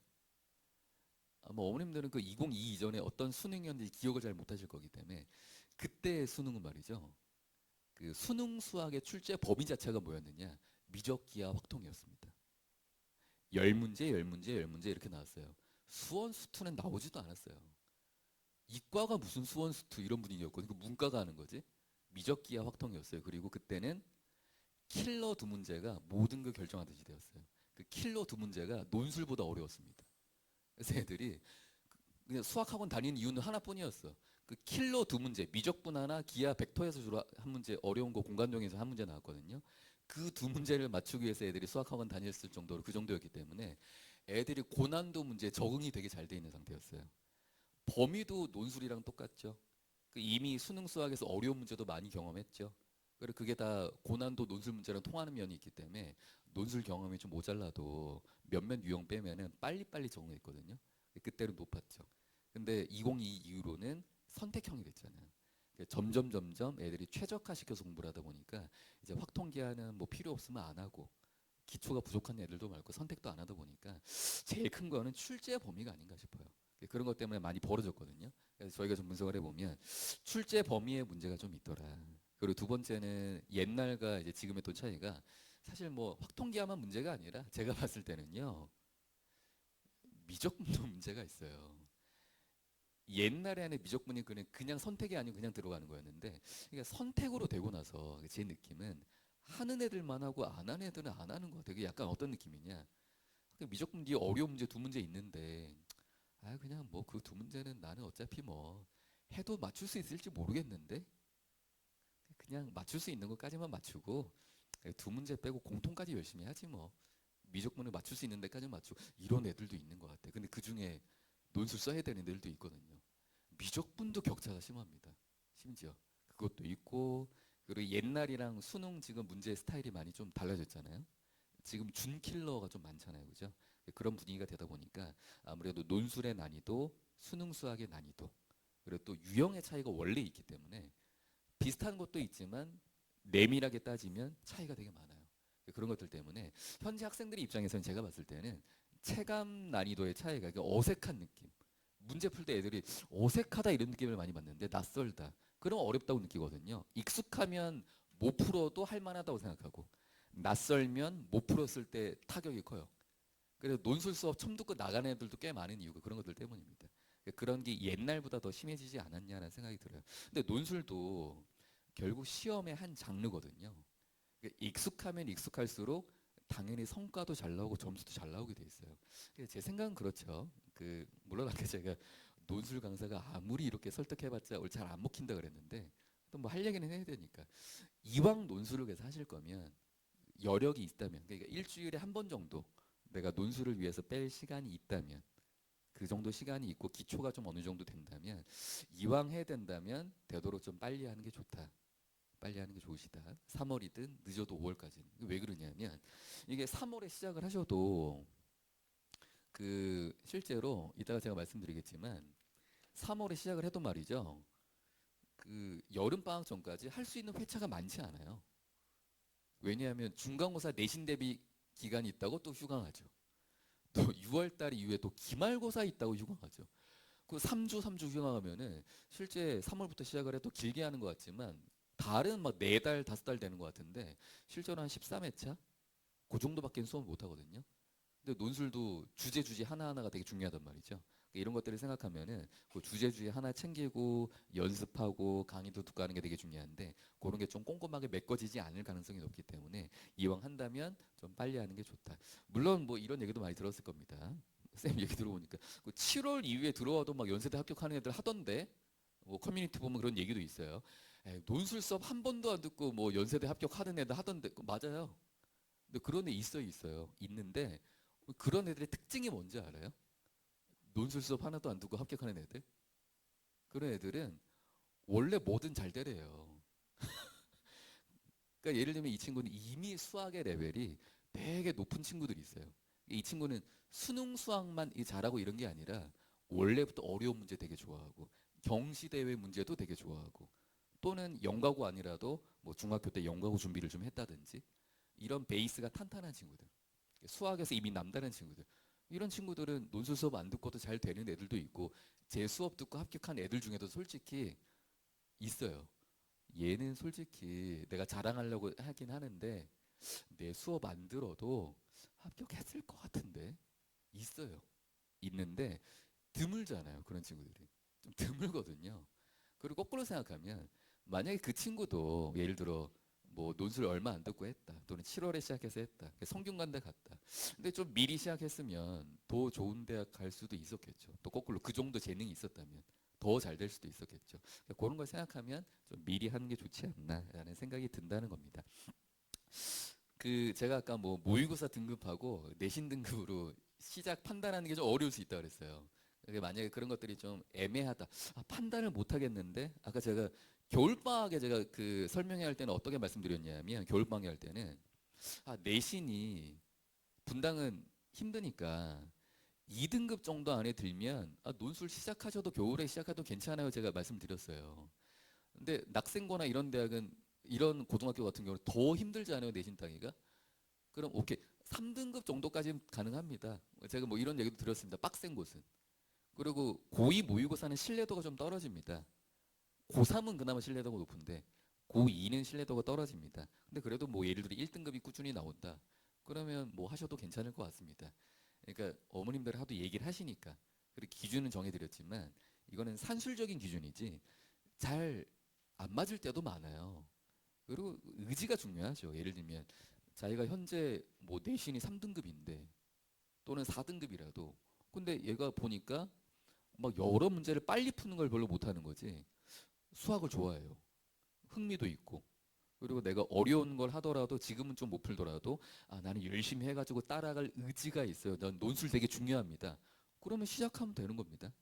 아마 어머님들은 그 2022 이전에 어떤 수능이었는지 기억을 잘 못하실 거기 때문에 그때의 수능은 말이죠. 그 수능 수학의 출제 범위 자체가 뭐였느냐? 미적기하 확통이었습니다. 열 문제, 열 문제, 열 문제 이렇게 나왔어요. 수원 수투는 나오지도 않았어요. 이과가 무슨 수원 수투 이런 분위기였거든요. 그 문과가 하는 거지. 미적기하 확통이었어요. 그리고 그때는 킬러 두 문제가 모든 걸 결정하듯이 되었어요. 그 킬러 두 문제가 논술보다 어려웠습니다. 그래서 애들이 그냥 수학학원 다니는 이유는 하나뿐이었어. 그 킬러 두 문제, 미적분 하나, 기하 벡터에서 주로 한 문제, 어려운 거 공간정에서 한 문제 나왔거든요. 그 두 문제를 맞추기 위해서 애들이 수학학원 다녔을 정도로 그 정도였기 때문에 애들이 고난도 문제에 적응이 되게 잘 돼 있는 상태였어요. 범위도 논술이랑 똑같죠. 그 이미 수능 수학에서 어려운 문제도 많이 경험했죠. 그리고 그게 다 고난도 논술 문제랑 통하는 면이 있기 때문에 논술 경험이 좀 모자라도 몇몇 유형 빼면은 빨리빨리 적응했거든요. 그때는 높았죠. 근데 2022 이후로는 선택형이 됐잖아요. 점점 애들이 최적화시켜서 공부를 하다 보니까 이제 확통기하는 뭐 필요 없으면 안 하고 기초가 부족한 애들도 많고 선택도 안 하다 보니까 제일 큰 거는 출제 범위가 아닌가 싶어요. 그런 것 때문에 많이 벌어졌거든요. 그래서 저희가 좀 분석을 해보면 출제 범위에 문제가 좀 있더라. 그리고 두 번째는 옛날과 이제 지금의 또 차이가 사실 뭐 확통기하만 문제가 아니라 제가 봤을 때는요 미적분도 문제가 있어요. 옛날에는 미적분이 그냥 선택이 아니고 그냥 들어가는 거였는데 그러니까 선택으로 되고 나서 제 느낌은 하는 애들만 하고 안 하는 애들은 안 하는 거 같아요. 그게 약간 어떤 느낌이냐? 미적분 뒤에 어려운 문제 두 문제 있는데 아 그냥 뭐 그 두 문제는 나는 어차피 뭐 해도 맞출 수 있을지 모르겠는데 그냥 맞출 수 있는 것까지만 맞추고 두 문제 빼고 공통까지 열심히 하지 뭐 미적분을 맞출 수 있는 데까지 맞추고 이런 애들도 있는 것 같아. 근데 그 중에 논술 써야 되는 애들도 있거든요. 미적분도 격차가 심합니다. 심지어 그것도 있고 그리고 옛날이랑 수능 지금 문제 스타일이 많이 좀 달라졌잖아요. 지금 준킬러가 좀 많잖아요, 그죠? 그런 분위기가 되다 보니까 아무래도 논술의 난이도, 수능 수학의 난이도, 그리고 또 유형의 차이가 원래 있기 때문에 비슷한 것도 있지만 내밀하게 따지면 차이가 되게 많아요. 그런 것들 때문에 현재 학생들의 입장에서는 제가 봤을 때는 체감 난이도의 차이가 어색한 느낌. 문제 풀 때 애들이 어색하다 이런 느낌을 많이 받는데 낯설다. 그럼 어렵다고 느끼거든요. 익숙하면 못 풀어도 할 만하다고 생각하고 낯설면 못 풀었을 때 타격이 커요. 그래서 논술 수업 처음 듣고 나가는 애들도 꽤 많은 이유가 그런 것들 때문입니다. 그런 게 옛날보다 더 심해지지 않았냐는 생각이 들어요. 근데 논술도 결국 시험의 한 장르거든요. 익숙하면 익숙할수록 당연히 성과도 잘 나오고 점수도 잘 나오게 돼 있어요. 제 생각은 그렇죠. 물론 아까 제가 논술 강사가 아무리 이렇게 설득해봤자 잘 안 먹힌다 그랬는데 또 뭐 할 얘기는 해야 되니까 이왕 논술을 계속 하실 거면 여력이 있다면 그러니까 일주일에 한 번 정도 내가 논술을 위해서 뺄 시간이 있다면 그 정도 시간이 있고 기초가 좀 어느 정도 된다면 이왕 해야 된다면 되도록 좀 빨리 하는 게 좋다. 빨리 하는 게 좋으시다. 3월이든 늦어도 5월까지는. 왜 그러냐면 이게 3월에 시작을 하셔도 실제로 이따가 제가 말씀드리겠지만 3월에 시작을 해도 말이죠. 여름 방학 전까지 할 수 있는 회차가 많지 않아요. 왜냐하면 중간고사 내신 대비 기간이 있다고 또 휴강하죠. 또 6월 달 이후에 또 기말고사 있다고 휴강하죠. 그 3주 휴강하면은 실제 3월부터 시작을 해도 길게 하는 것 같지만 달은 막 4달, 5달 되는 것 같은데 실제로 한 13회차? 그 정도밖에 수업을 못 하거든요. 근데 논술도 주제 하나하나가 되게 중요하단 말이죠. 이런 것들을 생각하면은 그 주제 하나 챙기고 연습하고 강의도 듣고 하는 게 되게 중요한데 그런 게 좀 꼼꼼하게 메꿔지지 않을 가능성이 높기 때문에 이왕 한다면 좀 빨리 하는 게 좋다. 물론 뭐 이런 얘기도 많이 들었을 겁니다. 쌤 얘기 들어보니까 7월 이후에 들어와도 막 연세대 합격하는 애들 하던데 뭐 커뮤니티 보면 그런 얘기도 있어요. 에이, 논술 수업 한 번도 안 듣고 뭐 연세대 합격하는 애들 하던데 맞아요. 근데 그런 애 있어요. 있는데 그런 애들의 특징이 뭔지 알아요? 논술 수업 하나도 안 듣고 합격하는 애들? 그런 애들은 원래 뭐든 잘 되래요. 그러니까 예를 들면 이 친구는 이미 수학의 레벨이 되게 높은 친구들이 있어요. 이 친구는 수능 수학만 잘하고 이런 게 아니라 원래부터 어려운 문제 되게 좋아하고 경시대회 문제도 되게 좋아하고 또는 영과고 아니라도 뭐 중학교 때 영과고 준비를 좀 했다든지 이런 베이스가 탄탄한 친구들. 수학에서 이미 남다른 친구들. 이런 친구들은 논술 수업 안 듣고도 잘 되는 애들도 있고 제 수업 듣고 합격한 애들 중에도 솔직히 있어요. 얘는 솔직히 내가 자랑하려고 하긴 하는데 내 수업 안 들어도 합격했을 것 같은데 있어요. 있는데 드물잖아요. 그런 친구들이. 좀 드물거든요. 그리고 거꾸로 생각하면 만약에 그 친구도 예를 들어 뭐 논술 얼마 안 듣고 했다. 또는 7월에 시작해서 했다. 성균관대 갔다. 근데 좀 미리 시작했으면 더 좋은 대학 갈 수도 있었겠죠. 또 거꾸로 그 정도 재능이 있었다면 더 잘 될 수도 있었겠죠. 그런 걸 생각하면 좀 미리 하는 게 좋지 않나라는 생각이 든다는 겁니다. 제가 아까 뭐 모의고사 등급하고 내신 등급으로 시작 판단하는 게 좀 어려울 수 있다 그랬어요. 만약에 그런 것들이 좀 애매하다. 판단을 못 하겠는데 아까 제가 겨울방학에 제가 설명회 할 때는 어떻게 말씀드렸냐면 겨울방학 할 때는 내신이 분당은 힘드니까 2등급 정도 안에 들면 논술 시작하셔도 겨울에 시작해도 괜찮아요. 제가 말씀드렸어요. 근데 낙생고나 이런 대학은 이런 고등학교 같은 경우는 더 힘들지 않아요, 내신 따기가? 그럼 오케이. 3등급 정도까지는 가능합니다. 제가 뭐 이런 얘기도 들었습니다. 빡센 곳은. 그리고 고2 모의고사는 신뢰도가 좀 떨어집니다. 고3은 그나마 신뢰도가 높은데 고2는 신뢰도가 떨어집니다. 근데 그래도 뭐 예를 들어 1등급이 꾸준히 나온다. 그러면 뭐 하셔도 괜찮을 것 같습니다. 그러니까 어머님들 하도 얘기를 하시니까. 그리고 기준은 정해드렸지만 이거는 산술적인 기준이지 잘 안 맞을 때도 많아요. 그리고 의지가 중요하죠. 예를 들면 자기가 현재 뭐 내신이 3등급인데 또는 4등급이라도 근데 얘가 보니까 막 여러 문제를 빨리 푸는 걸 별로 못하는 거지. 수학을 좋아해요. 흥미도 있고. 그리고 내가 어려운 걸 하더라도 지금은 좀 못 풀더라도 아 나는 열심히 해가지고 따라갈 의지가 있어요. 난 논술 되게 중요합니다. 그러면 시작하면 되는 겁니다.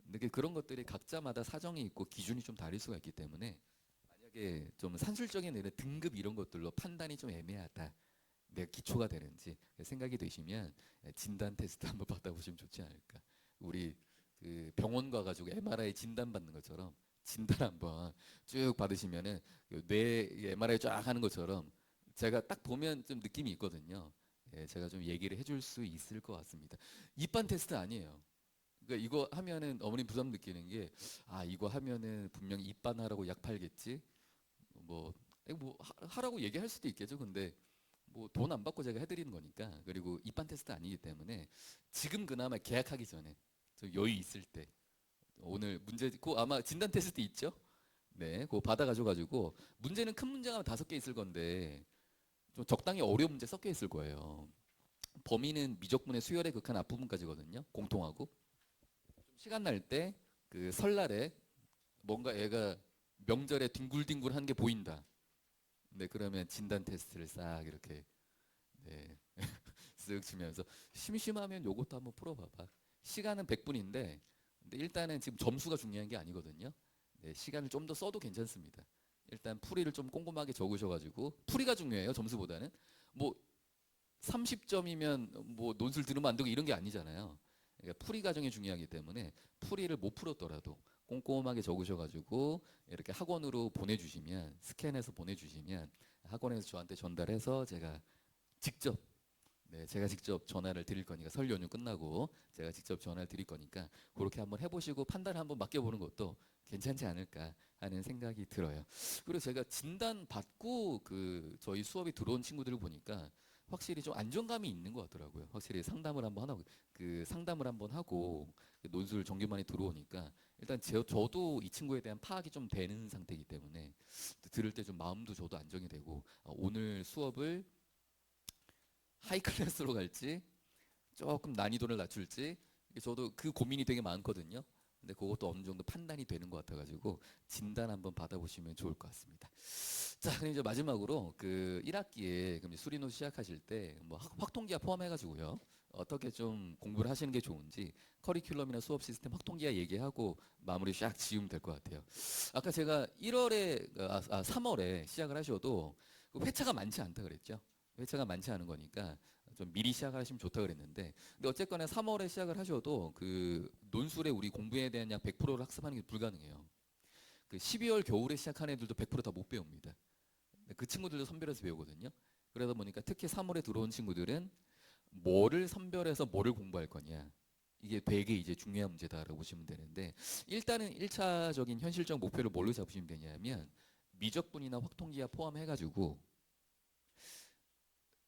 근데 그런 것들이 각자마다 사정이 있고 기준이 좀 다를 수가 있기 때문에 만약에 좀 산술적인 이런 등급 이런 것들로 판단이 좀 애매하다. 내 기초가 되는지 생각이 되시면 진단 테스트 한번 받아보시면 좋지 않을까. 우리 그 병원 가가지고 MRI 진단 받는 것처럼 진단 한번 쭉 받으시면은 뇌 MRI 쫙 하는 것처럼 제가 딱 보면 좀 느낌이 있거든요. 예, 제가 좀 얘기를 해줄 수 있을 것 같습니다. 입반 테스트 아니에요. 그러니까 이거 하면은 어머님 부담 느끼는 게 아 이거 하면은 분명히 입반하라고 약 팔겠지. 뭐, 뭐 하라고 얘기할 수도 있겠죠. 근데 뭐 돈 안 받고 제가 해드리는 거니까 그리고 입반 테스트 아니기 때문에 지금 그나마 계약하기 전에 좀 여유 있을 때 오늘 문제 그 아마 진단 테스트 있죠? 네, 그거 받아가지고 문제는 큰 문제가 5개 있을 건데 좀 적당히 어려운 문제 섞여 있을 거예요. 범위는 미적분의 수열의 극한 앞부분까지거든요. 공통하고 좀 시간 날 때 그 설날에 뭔가 애가 명절에 뒹굴뒹굴한 게 보인다. 네, 그러면 진단 테스트를 싹 이렇게 네, 쓱 치면서 심심하면 요것도 한번 풀어봐봐. 시간은 100분인데 근데 일단은 지금 점수가 중요한 게 아니거든요. 네, 시간을 좀 더 써도 괜찮습니다. 일단 풀이를 좀 꼼꼼하게 적으셔가지고 풀이가 중요해요. 점수보다는 뭐 30점이면 뭐 논술 들으면 안 되고 이런 게 아니잖아요. 그러니까 풀이 과정이 중요하기 때문에 풀이를 못 풀었더라도 꼼꼼하게 적으셔가지고 이렇게 학원으로 보내주시면 스캔해서 보내주시면 학원에서 저한테 전달해서 직접 제가 직접 전화를 드릴 거니까 설 연휴 끝나고 제가 직접 전화를 드릴 거니까 그렇게 한번 해보시고 판단을 한번 맡겨보는 것도 괜찮지 않을까 하는 생각이 들어요. 그리고 제가 진단 받고 그 저희 수업에 들어온 친구들을 보니까 확실히 좀 안정감이 있는 것 같더라고요. 확실히 상담을 한번 하고 그 상담을 한번 하고 그 논술 정규만이 들어오니까 일단 저도 이 친구에 대한 파악이 좀 되는 상태이기 때문에 들을 때 좀 마음도 저도 안정이 되고 오늘 수업을 하이 클래스로 갈지 조금 난이도를 낮출지 저도 그 고민이 되게 많거든요. 근데 그것도 어느 정도 판단이 되는 것 같아가지고 진단 한번 받아보시면 좋을 것 같습니다. 자, 그럼 이제 마지막으로 그 1학기에 그럼 수리노 시작하실 때 뭐 확통기하 포함해가지고요. 어떻게 좀 공부를 하시는 게 좋은지 커리큘럼이나 수업 시스템 확통기하 얘기하고 마무리 샥 지으면 될 것 같아요. 아까 제가 3월에 시작을 하셔도 그 회차가 많지 않다 그랬죠. 회차가 많지 않은 거니까 좀 미리 시작하시면 좋다 그랬는데 근데 어쨌거나 3월에 시작을 하셔도 그 논술에 우리 공부에 대한 약 100%를 학습하는 게 불가능해요. 그 12월 겨울에 시작한 애들도 100%다 못 배웁니다. 그 친구들도 선별해서 배우거든요. 그러다 보니까 특히 3월에 들어온 친구들은 뭐를 선별해서 뭐를 공부할 거냐. 이게 되게 이제 중요한 문제다라고 보시면 되는데 일단은 1차적인 현실적 목표를 뭘로 잡으시면 되냐면 미적분이나 확통기하 포함해가지고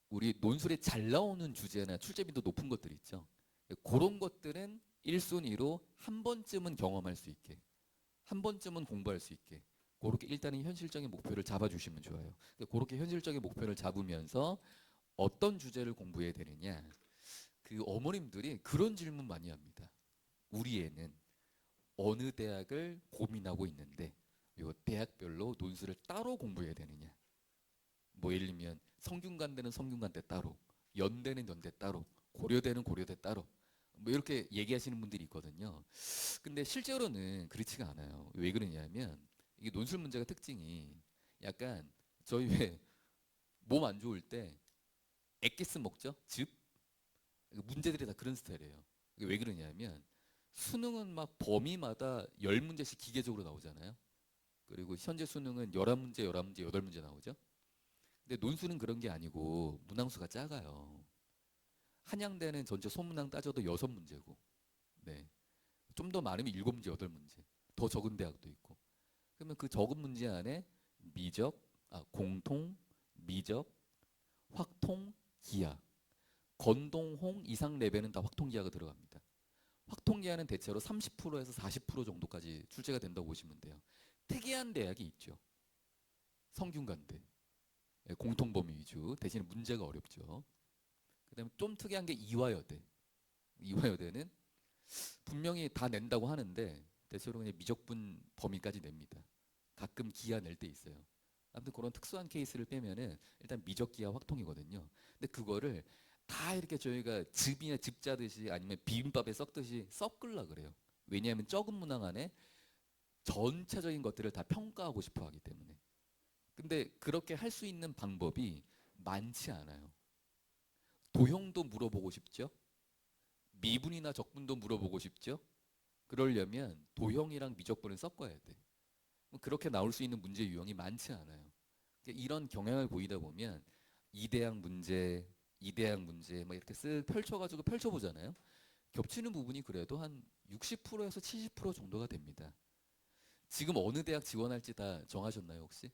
우리 논술에 잘 나오는 주제나 출제빈도 높은 것들 있죠. 그런 것들은 1순위로 한 번쯤은 경험할 수 있게 한 번쯤은 공부할 수 있게 그렇게 일단은 현실적인 목표를 잡아주시면 좋아요. 그렇게 현실적인 목표를 잡으면서 어떤 주제를 공부해야 되느냐 그 어머님들이 그런 질문 많이 합니다. 우리 애는 어느 대학을 고민하고 있는데 이 대학별로 논술을 따로 공부해야 되느냐 뭐 예를 들면 성균관대는 성균관대 따로 연대는 연대 따로 고려대는 고려대 따로 뭐 이렇게 얘기하시는 분들이 있거든요. 근데 실제로는 그렇지가 않아요. 왜 그러냐면 이게 논술 문제가 특징이 약간 저희 왜 몸 안 좋을 때 액기스 먹죠? 즙? 문제들이 다 그런 스타일이에요. 이게 왜 그러냐면 수능은 막 범위마다 10문제씩 기계적으로 나오잖아요. 그리고 현재 수능은 11문제, 11문제, 8문제 나오죠. 근데 논술은 그런 게 아니고 문항수가 작아요. 한양대는 전체 소문항 따져도 6문제고 네. 좀 더 많으면 7문제, 8문제. 더 적은 대학도 있고. 그러면 그 적은 문제 안에 미적, 공통, 미적, 확통, 기하, 건동, 홍 이상 레벨은 다 확통기하가 들어갑니다. 확통기하는 대체로 30%에서 40% 정도까지 출제가 된다고 보시면 돼요. 특이한 대학이 있죠. 성균관대. 예, 공통범위 위주. 대신에 문제가 어렵죠. 그다음에 좀 특이한 게 이화여대. 이화여대는 분명히 다 낸다고 하는데 대체로 그냥 미적분 범위까지 냅니다. 가끔 기하 낼 때 있어요. 아무튼 그런 특수한 케이스를 빼면은 일단 미적 기하 확통이거든요. 근데 그거를 다 이렇게 저희가 즙이나 즙 짜듯이 아니면 비빔밥에 섞듯이 섞으려 그래요. 왜냐하면 적은 문항 안에 전체적인 것들을 다 평가하고 싶어 하기 때문에. 근데 그렇게 할 수 있는 방법이 많지 않아요. 도형도 물어보고 싶죠. 미분이나 적분도 물어보고 싶죠. 그러려면 도형이랑 미적분을 섞어야 돼. 그렇게 나올 수 있는 문제 유형이 많지 않아요. 이런 경향을 보이다 보면 이대학 문제, 이대학 문제 막 이렇게 쓱 펼쳐가지고 펼쳐보잖아요. 겹치는 부분이 그래도 한 60%에서 70% 정도가 됩니다. 지금 어느 대학 지원할지 다 정하셨나요, 혹시?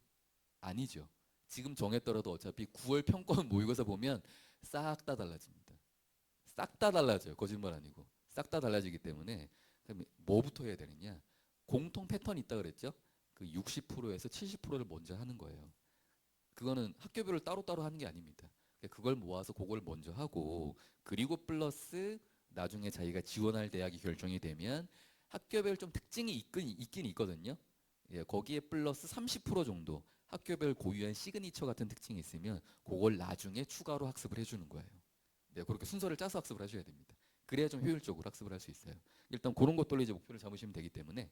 아니죠. 지금 정했더라도 어차피 9월 평가원 모의고사 보면 싹 다 달라집니다. 싹 다 달라져요. 거짓말 아니고. 싹 다 달라지기 때문에 그럼 뭐부터 해야 되느냐? 공통 패턴이 있다 그랬죠? 그 60%에서 70%를 먼저 하는 거예요. 그거는 학교별로 따로따로 하는 게 아닙니다. 그걸 모아서 그걸 먼저 하고 그리고 플러스 나중에 자기가 지원할 대학이 결정이 되면 학교별 좀 특징이 있긴 있거든요. 예, 거기에 플러스 30% 정도 학교별 고유한 시그니처 같은 특징이 있으면 그걸 나중에 추가로 학습을 해주는 거예요. 네, 그렇게 순서를 짜서 학습을 하셔야 됩니다. 그래야 좀 효율적으로 학습을 할 수 있어요. 일단 그런 것들로 이제 목표를 잡으시면 되기 때문에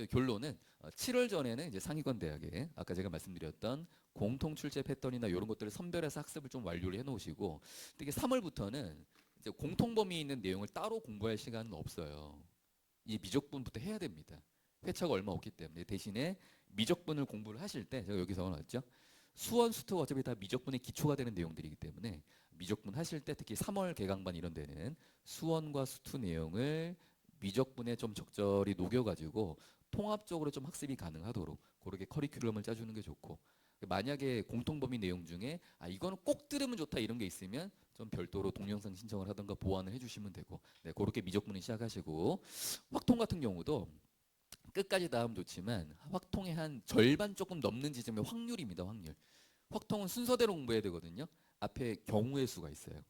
결론은 7월 전에는 이제 상위권 대학에 아까 제가 말씀드렸던 공통 출제 패턴이나 이런 것들을 선별해서 학습을 좀 완료를 해놓으시고 특히 3월부터는 이제 공통 범위 있는 내용을 따로 공부할 시간은 없어요. 이 미적분부터 해야 됩니다. 회차가 얼마 없기 때문에 대신에 미적분을 공부를 하실 때 제가 여기서 나왔죠. 수원, 수투가 어차피 다 미적분의 기초가 되는 내용들이기 때문에 미적분 하실 때 특히 3월 개강반 이런 데는 수원과 수투 내용을 미적분에 좀 적절히 녹여가지고 통합적으로 좀 학습이 가능하도록 그렇게 커리큘럼을 짜주는 게 좋고 만약에 공통범위 내용 중에 이거는 꼭 들으면 좋다 이런 게 있으면 좀 별도로 동영상 신청을 하던가 보완을 해주시면 되고 네, 그렇게 미적분을 시작하시고 확통 같은 경우도 끝까지 다 하면 좋지만 확통의 한 절반 조금 넘는 지점의 확률입니다. 확률. 확통은 순서대로 공부해야 되거든요. 앞에 경우의 수가 있어요.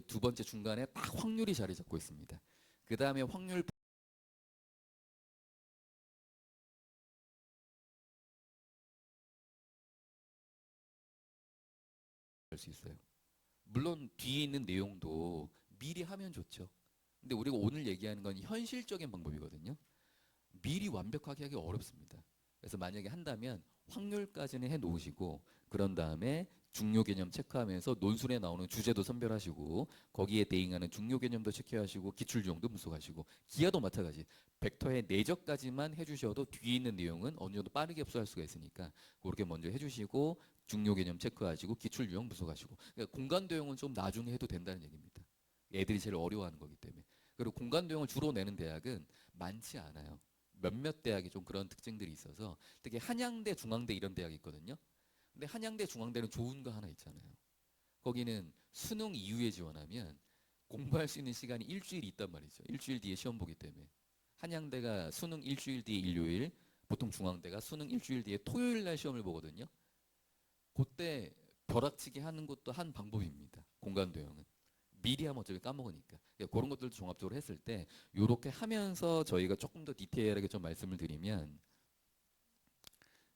두 번째 중간에 딱 확률이 자리 잡고 있습니다. 그 다음에 확률 할 수 있어요. 물론 뒤에 있는 내용도 미리 하면 좋죠. 근데 우리가 오늘 얘기하는 건 현실적인 방법이거든요. 미리 완벽하게 하기 어렵습니다. 그래서 만약에 한다면 확률까지는 해 놓으시고 그런 다음에 중요 개념 체크하면서 논술에 나오는 주제도 선별하시고 거기에 대응하는 중요 개념도 체크하시고 기출 유형도 분석하시고 기하도 마찬가지. 벡터의 내적까지만 해주셔도 뒤에 있는 내용은 어느 정도 빠르게 흡수할 수가 있으니까 그렇게 먼저 해주시고 중요 개념 체크하시고 기출 유형 분석하시고 그러니까 공간 도형은 좀 나중에 해도 된다는 얘기입니다. 애들이 제일 어려워하는 거기 때문에. 그리고 공간 도형을 주로 내는 대학은 많지 않아요. 몇몇 대학이 좀 그런 특징들이 있어서 특히 한양대, 중앙대 이런 대학이 있거든요. 근데 한양대, 중앙대는 좋은 거 하나 있잖아요. 거기는 수능 이후에 지원하면 공부할 수 있는 시간이 일주일이 있단 말이죠. 일주일 뒤에 시험 보기 때문에. 한양대가 수능 일주일 뒤에 일요일, 보통 중앙대가 수능 일주일 뒤에 토요일 날 시험을 보거든요. 그때 벼락치기 하는 것도 한 방법입니다. 공간 도형은. 미리 하면 어차피 까먹으니까. 그러니까 그런 것들도 종합적으로 했을 때 이렇게 하면서 저희가 조금 더 디테일하게 좀 말씀을 드리면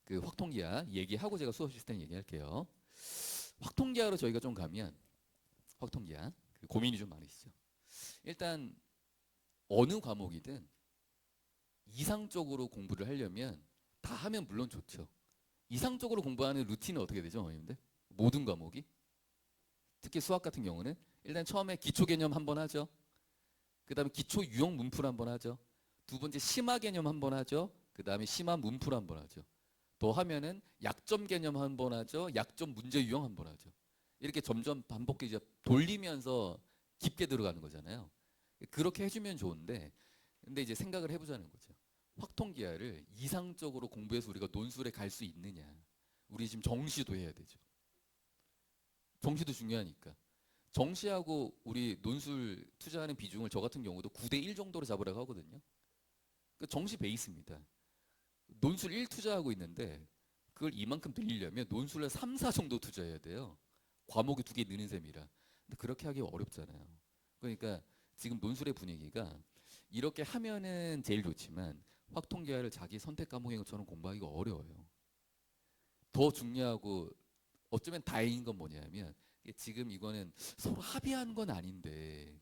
그 확통기하 얘기하고 제가 수업 시스템 얘기할게요. 확통기하로 저희가 좀 가면 확통기하 그 고민이 좀 많으시죠. 일단 어느 과목이든 이상적으로 공부를 하려면 다 하면 물론 좋죠. 이상적으로 공부하는 루틴은 어떻게 되죠, 어머님들? 모든 과목이 특히 수학 같은 경우는 일단 처음에 기초 개념 한번 하죠. 그 다음에 기초 유형 문풀 한번 하죠. 두 번째 심화 개념 한번 하죠. 그 다음에 심화 문풀 한번 하죠. 더 하면은 약점 개념 한번 하죠. 약점 문제 유형 한번 하죠. 이렇게 점점 반복해 이제 돌리면서 깊게 들어가는 거잖아요. 그렇게 해주면 좋은데 근데 이제 생각을 해보자는 거죠. 확통기하를 이상적으로 공부해서 우리가 논술에 갈 수 있느냐. 우리 지금 정시도 해야 되죠. 정시도 중요하니까. 정시하고 우리 논술 투자하는 비중을 저 같은 경우도 9대 1 정도로 잡으라고 하거든요. 그 정시 베이스입니다. 논술 1 투자하고 있는데 그걸 이만큼 늘리려면 논술을 3, 4 정도 투자해야 돼요. 과목이 2개 느는 셈이라. 근데 그렇게 하기 어렵잖아요. 그러니까 지금 논술의 분위기가 이렇게 하면은 제일 좋지만 확통계열을 자기 선택 과목인 것처럼 공부하기가 어려워요. 더 중요하고 어쩌면 다행인 건 뭐냐면 지금 이거는 서로 합의한 건 아닌데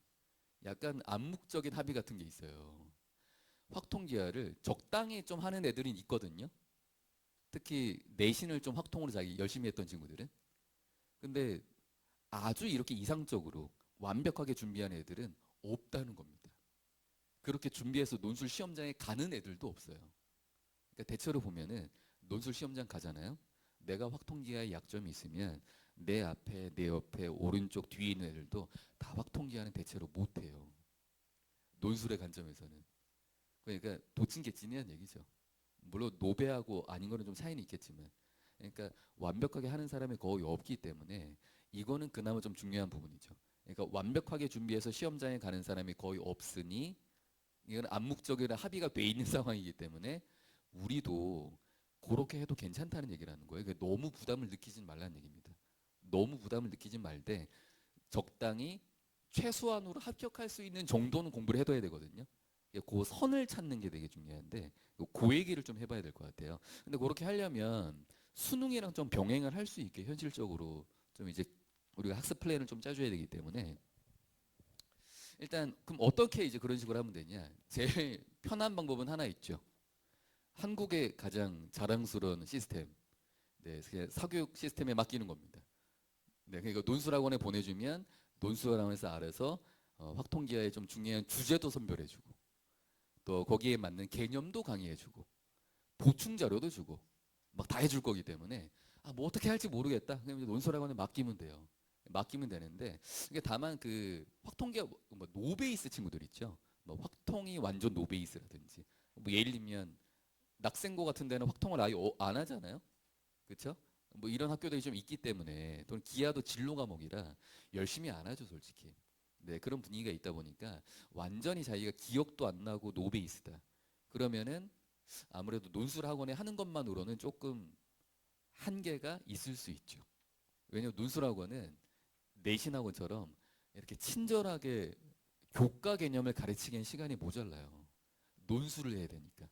약간 암묵적인 합의 같은 게 있어요. 확통기하를 적당히 좀 하는 애들은 있거든요. 특히 내신을 좀 확통으로 자기 열심히 했던 친구들은. 근데 아주 이렇게 이상적으로 완벽하게 준비한 애들은 없다는 겁니다. 그렇게 준비해서 논술 시험장에 가는 애들도 없어요. 그러니까 대체로 보면은 논술 시험장 가잖아요. 내가 확통기하의 약점이 있으면 내 앞에, 내 옆에, 오른쪽, 뒤에 있는 애들도 다 확통기하는 대체로 못해요. 논술의 관점에서는. 그러니까 도찐개찐이란 얘기죠. 물론 노배하고 아닌 거는 좀 차이는 있겠지만, 그러니까 완벽하게 하는 사람이 거의 없기 때문에 이거는 그나마 좀 중요한 부분이죠. 그러니까 완벽하게 준비해서 시험장에 가는 사람이 거의 없으니 이건 암묵적인 합의가 돼 있는 상황이기 때문에 우리도 그렇게 해도 괜찮다는 얘기라는 거예요. 그러니까 너무 부담을 느끼지 말라는 얘기입니다. 너무 부담을 느끼지 말되 적당히 최소한으로 합격할 수 있는 정도는 공부를 해둬야 되거든요. 그 선을 찾는 게 되게 중요한데 그 얘기를 좀 해봐야 될 것 같아요. 근데 그렇게 하려면 수능이랑 좀 병행을 할 수 있게 현실적으로 좀 이제 우리가 학습 플랜을 좀 짜줘야 되기 때문에 일단 그럼 어떻게 이제 그런 식으로 하면 되냐? 제일 편한 방법은 하나 있죠. 한국의 가장 자랑스러운 시스템, 네, 사교육 시스템에 맡기는 겁니다. 네, 그러니까 논술학원에 보내주면 논술학원에서 알아서 확통기하에 좀 중요한 주제도 선별해주고 또 거기에 맞는 개념도 강의해주고 보충 자료도 주고 막 다 해줄 거기 때문에 뭐 어떻게 할지 모르겠다. 그냥 논술학원에 맡기면 돼요. 맡기면 되는데 이게 다만 그 확통기하 뭐 노베이스 친구들 있죠. 뭐 확통이 완전 노베이스라든지 뭐 예를 들면 낙생고 같은 데는 확통을 아예 안 하잖아요. 그렇죠? 뭐 이런 학교들이 좀 있기 때문에 또는 기하도 진로 과목이라 열심히 안 하죠, 솔직히. 네, 그런 분위기가 있다 보니까 완전히 자기가 기억도 안 나고 노베이스다. 그러면은 아무래도 논술 학원에 하는 것만으로는 조금 한계가 있을 수 있죠. 왜냐면 논술 학원은 내신 학원처럼 이렇게 친절하게 교과 개념을 가르치기엔 시간이 모자라요. 논술을 해야 되니까.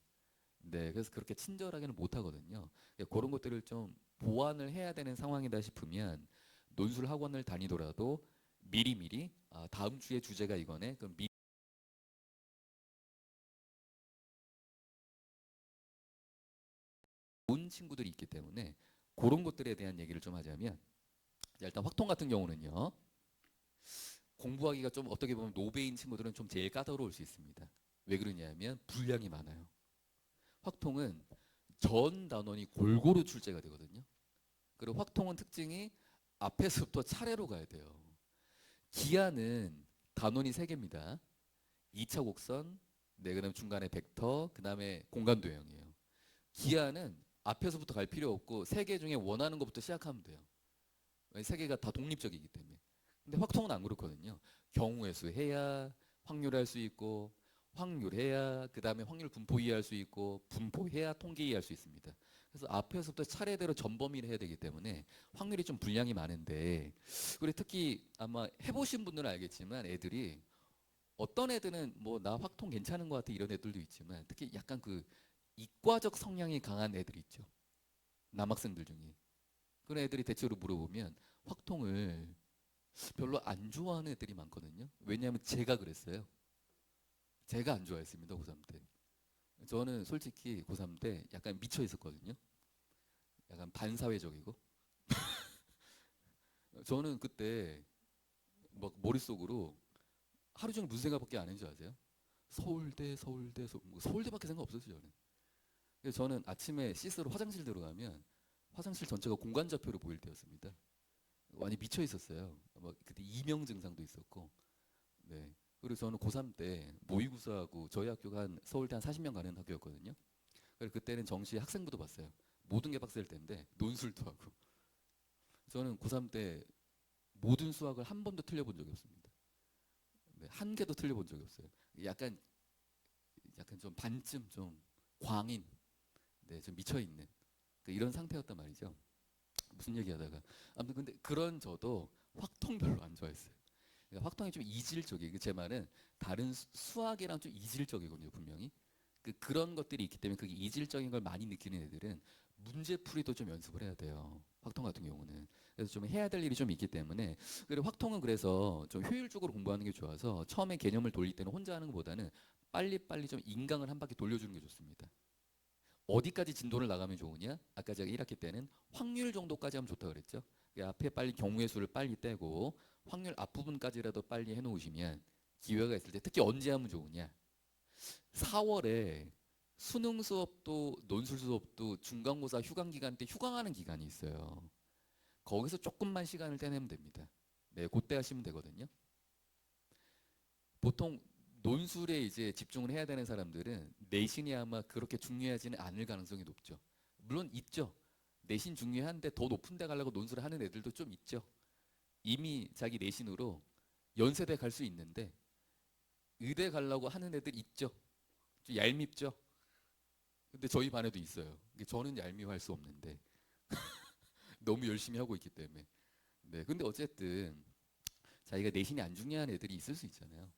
네, 그래서 그렇게 친절하게는 못 하거든요. 그런 것들을 좀 보완을 해야 되는 상황이다 싶으면 논술 학원을 다니더라도 미리미리 다음 주에 주제가 이거네. 그럼 미리 온 친구들이 있기 때문에 그런 것들에 대한 얘기를 좀 하자면 일단 확통 같은 경우는요. 공부하기가 좀 어떻게 보면 노베인 친구들은 좀 제일 까다로울 수 있습니다. 왜 그러냐면 분량이 많아요. 확통은 전 단원이 골고루 출제가 되거든요. 그리고 확통은 특징이 앞에서부터 차례로 가야 돼요. 기하는 단원이 3개입니다. 2차 곡선, 네, 그다음 중간에 벡터, 그다음에 공간 도형이에요. 기하는 앞에서부터 갈 필요 없고 3개 중에 원하는 것부터 시작하면 돼요. 3개가 다 독립적이기 때문에. 근데 확통은 안 그렇거든요. 경우의 수 해야 확률할 수 있고 확률해야 그다음에 확률 분포 이해할 수 있고 분포해야 통계 이해할 수 있습니다. 그래서 앞에서부터 차례대로 전범위를 해야 되기 때문에 확률이 좀 분량이 많은데 그리고 특히 아마 해보신 분들은 알겠지만 애들이 어떤 애들은 뭐 나 확통 괜찮은 것 같아 이런 애들도 있지만 특히 약간 그 이과적 성향이 강한 애들 있죠. 남학생들 중에 그런 애들이 대체로 물어보면 확통을 별로 안 좋아하는 애들이 많거든요. 왜냐하면 제가 그랬어요. 제가 안 좋아했습니다. 고3 때. 저는 솔직히 고3 때 약간 미쳐 있었거든요. 약간 반사회적이고. 저는 그때 막 머릿속으로 하루 종일 무슨 생각밖에 안 했는지 아세요? 서울대, 서울대, 뭐 서울대밖에 생각 없었어요. 저는. 그래서 저는 아침에 씻으러 화장실 들어가면 화장실 전체가 공간좌표로 보일 때였습니다. 많이 미쳐 있었어요. 막 그때 이명 증상도 있었고, 네. 그리고 저는 고3 때 모의고사하고 저희 학교가 한 서울대 한 40명 가는 학교였거든요. 그래서 그때는 정시 학생부도 봤어요. 모든 게 빡셀 때인데 논술도 하고. 저는 고3 때 모든 수학을 한 번도 틀려본 적이 없습니다. 네, 한 개도 틀려본 적이 없어요. 약간 약간 좀 반쯤 좀 광인, 네, 좀 미쳐 있는 이런 상태였단 말이죠. 무슨 얘기하다가 아무튼 근데 그런 저도 확통 별로 안 좋아했어요. 그러니까 확통이 좀 이질적이에요. 제 말은 다른 수학이랑 좀 이질적이거든요, 분명히. 그런 것들이 있기 때문에 그게 이질적인 걸 많이 느끼는 애들은 문제풀이도 좀 연습을 해야 돼요. 확통 같은 경우는. 그래서 좀 해야 될 일이 좀 있기 때문에. 그리고 확통은 그래서 좀 효율적으로 공부하는 게 좋아서 처음에 개념을 돌릴 때는 혼자 하는 것보다는 빨리빨리 좀 인강을 한 바퀴 돌려주는 게 좋습니다. 어디까지 진도를 나가면 좋으냐? 아까 제가 1학기 때는 확률 정도까지 하면 좋다고 그랬죠. 앞에 빨리 경우의 수를 빨리 떼고 확률 앞부분까지라도 빨리 해놓으시면 기회가 있을 때 특히 언제 하면 좋으냐? 4월에 수능 수업도 논술 수업도 중간고사 휴강 기간 때 휴강하는 기간이 있어요. 거기서 조금만 시간을 떼내면 됩니다. 네, 그때 하시면 되거든요. 보통 논술에 이제 집중을 해야 되는 사람들은 내신이 아마 그렇게 중요하지는 않을 가능성이 높죠. 물론 있죠. 내신 중요한데 더 높은 데 가려고 논술을 하는 애들도 좀 있죠. 이미 자기 내신으로 연세대 갈 수 있는데 의대 가려고 하는 애들 있죠. 좀 얄밉죠. 근데 저희 반에도 있어요. 저는 얄미워할 수 없는데 너무 열심히 하고 있기 때문에. 네, 근데 어쨌든 자기가 내신이 안 중요한 애들이 있을 수 있잖아요.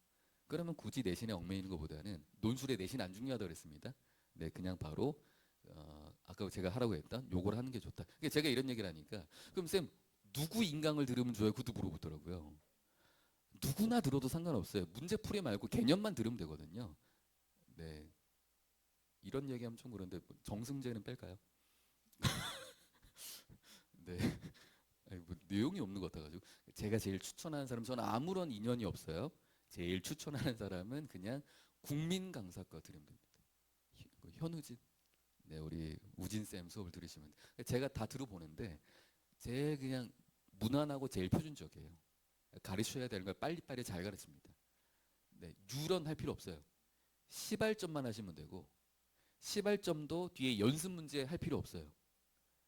그러면 굳이 내신에 얽매이는 것보다는 논술에 내신 안 중요하다고 그랬습니다. 네, 그냥 바로 아까 제가 하라고 했던 요걸 하는 게 좋다. 그러니까 제가 이런 얘기를 하니까 그럼 쌤 누구 인강을 들으면 좋아요? 그것도 물어보더라고요. 누구나 들어도 상관없어요. 문제풀이 말고 개념만 들으면 되거든요. 네, 이런 얘기하면 좀 그런데 정승재는 뺄까요? 네, 아니, 뭐 내용이 없는 것 같아가지고 제가 제일 추천하는 사람 저는 아무런 인연이 없어요. 제일 추천하는 사람은 그냥 국민 강사과 들으면 됩니다. 현우진, 네, 우리 우진 쌤 수업을 들으시면 제가 다 들어보는데 제 그냥 무난하고 제일 표준적이에요. 가르쳐야 되는 걸 빨리빨리 잘 가르칩니다. 네, 유런할 필요 없어요. 시발점만 하시면 되고 시발점도 뒤에 연습 문제 할 필요 없어요.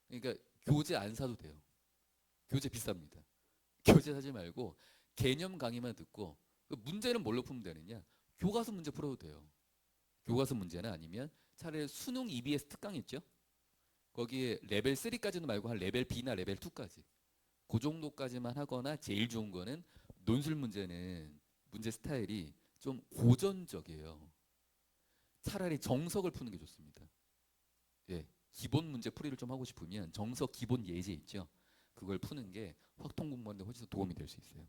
그러니까 교재 안 사도 돼요. 교재 비쌉니다. 교재 사지 말고 개념 강의만 듣고 문제는 뭘로 풀면 되느냐? 교과서 문제 풀어도 돼요. 교과서 문제나 아니면 차라리 수능 EBS 특강 있죠? 거기에 레벨 3까지는 말고 한 레벨 B나 레벨 2까지 그 정도까지만 하거나 제일 좋은 거는 논술 문제는 문제 스타일이 좀 고전적이에요. 차라리 정석을 푸는 게 좋습니다. 예, 기본 문제 풀이를 좀 하고 싶으면 정석 기본 예제 있죠? 그걸 푸는 게 확통 공부하는 데 훨씬 더 도움이 될 수 있어요.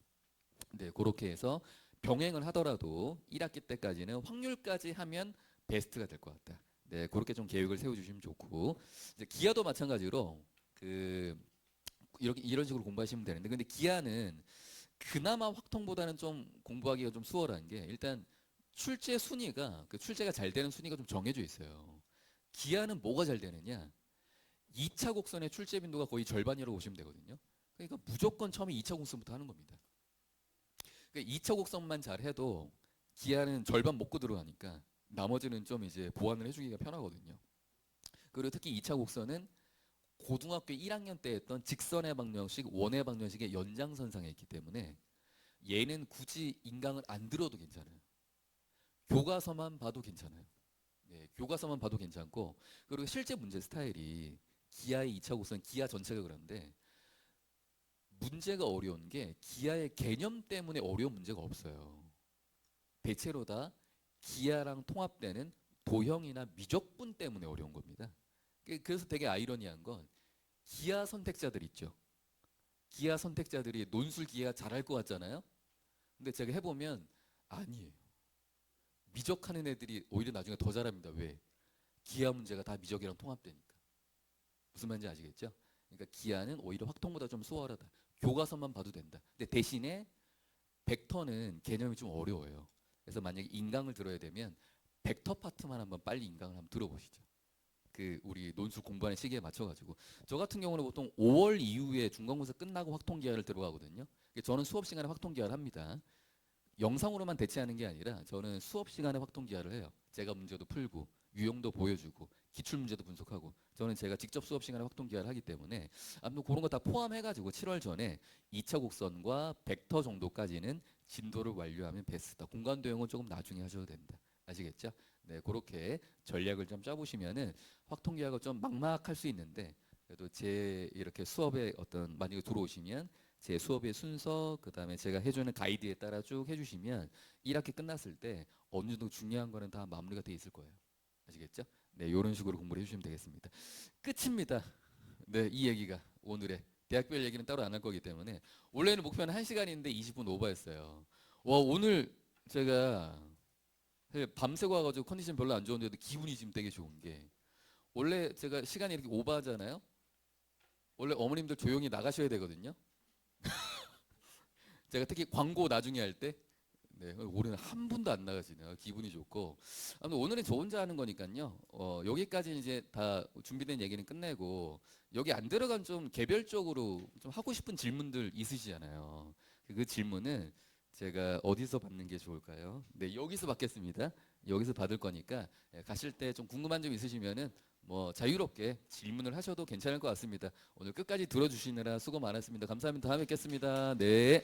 네, 그렇게 해서 병행을 하더라도 1학기 때까지는 확률까지 하면 베스트가 될 것 같다. 네, 그렇게 좀 계획을 세워주시면 좋고 이제 기아도 마찬가지로 그 이렇게 이런 식으로 공부하시면 되는데 근데 기아는 그나마 확통보다는 좀 공부하기가 좀 수월한 게 일단 출제 순위가 출제가 잘 되는 순위가 좀 정해져 있어요. 기아는 뭐가 잘 되느냐? 2차 곡선의 출제 빈도가 거의 절반이라고 보시면 되거든요. 그러니까 무조건 처음에 2차 곡선부터 하는 겁니다. 그러니까 2차 곡선만 잘해도 기아는 절반 먹고 들어가니까 나머지는 좀 이제 보완을 해주기가 편하거든요. 그리고 특히 2차 곡선은 고등학교 1학년 때 했던 직선의 방정식, 원의 방정식의 연장선상에 있기 때문에 얘는 굳이 인강을 안 들어도 괜찮아요. 교과서만 봐도 괜찮아요. 네, 교과서만 봐도 괜찮고 그리고 실제 문제 스타일이 기아의 2차 곡선, 기아 전체가 그런데 문제가 어려운 게 기아의 개념 때문에 어려운 문제가 없어요. 대체로 다 기아랑 통합되는 도형이나 미적분 때문에 어려운 겁니다. 그래서 되게 아이러니한 건 기아 선택자들 있죠. 기아 선택자들이 논술 기아 잘할 것 같잖아요. 근데 제가 해보면 아니에요. 미적하는 애들이 오히려 나중에 더 잘합니다. 왜? 기아 문제가 다 미적이랑 통합되니까. 무슨 말인지 아시겠죠? 그러니까 기아는 오히려 확통보다 좀 수월하다. 교과서만 봐도 된다. 근데 대신에 벡터는 개념이 좀 어려워요. 그래서 만약에 인강을 들어야 되면 벡터 파트만 한번 빨리 인강을 한번 들어보시죠. 우리 논술 공부하는 시기에 맞춰가지고 저 같은 경우는 보통 5월 이후에 중간고사 끝나고 확통 기하를 들어가거든요. 저는 수업 시간에 확통 기하를 합니다. 영상으로만 대체하는 게 아니라 저는 수업 시간에 확통 기하를 해요. 제가 문제도 풀고 유형도 보여주고 기출 문제도 분석하고 저는 제가 직접 수업 시간에 확통 기하를 하기 때문에 아무튼 그런 거 다 포함해가지고 7월 전에 2차 곡선과 벡터 정도까지는 진도를 완료하면 베스트다. 공간 도형은 조금 나중에 하셔도 됩니다. 아시겠죠? 네, 그렇게 전략을 좀 짜보시면은 확통 기하가 좀 막막할 수 있는데 그래도 제 이렇게 수업에 어떤 만약에 들어오시면 제 수업의 순서 그다음에 제가 해주는 가이드에 따라 쭉 해주시면 1학기 끝났을 때 어느 정도 중요한 거는 다 마무리가 돼 있을 거예요. 아시겠죠? 네, 이런 식으로 공부를 해주시면 되겠습니다. 끝입니다. 네, 이 얘기가 오늘의 대학별 얘기는 따로 안 할 거기 때문에 원래는 목표는 1시간인데 20분 오버했어요. 와, 오늘 제가 밤새고 와가지고 컨디션 별로 안 좋은데도 기분이 지금 되게 좋은 게 원래 제가 시간이 이렇게 오버하잖아요. 원래 어머님들 조용히 나가셔야 되거든요. 제가 특히 광고 나중에 할 때, 네, 올해는 한 분도 안 나가시네요. 기분이 좋고. 아무튼 오늘은 저 혼자 하는 거니까요. 여기까지 이제 다 준비된 얘기는 끝내고 여기 안 들어간 좀 개별적으로 좀 하고 싶은 질문들 있으시잖아요. 그 질문은 제가 어디서 받는 게 좋을까요? 네, 여기서 받겠습니다. 여기서 받을 거니까 가실 때 좀 궁금한 점 있으시면은 뭐 자유롭게 질문을 하셔도 괜찮을 것 같습니다. 오늘 끝까지 들어주시느라 수고 많았습니다. 감사합니다. 다음에 뵙겠습니다. 네.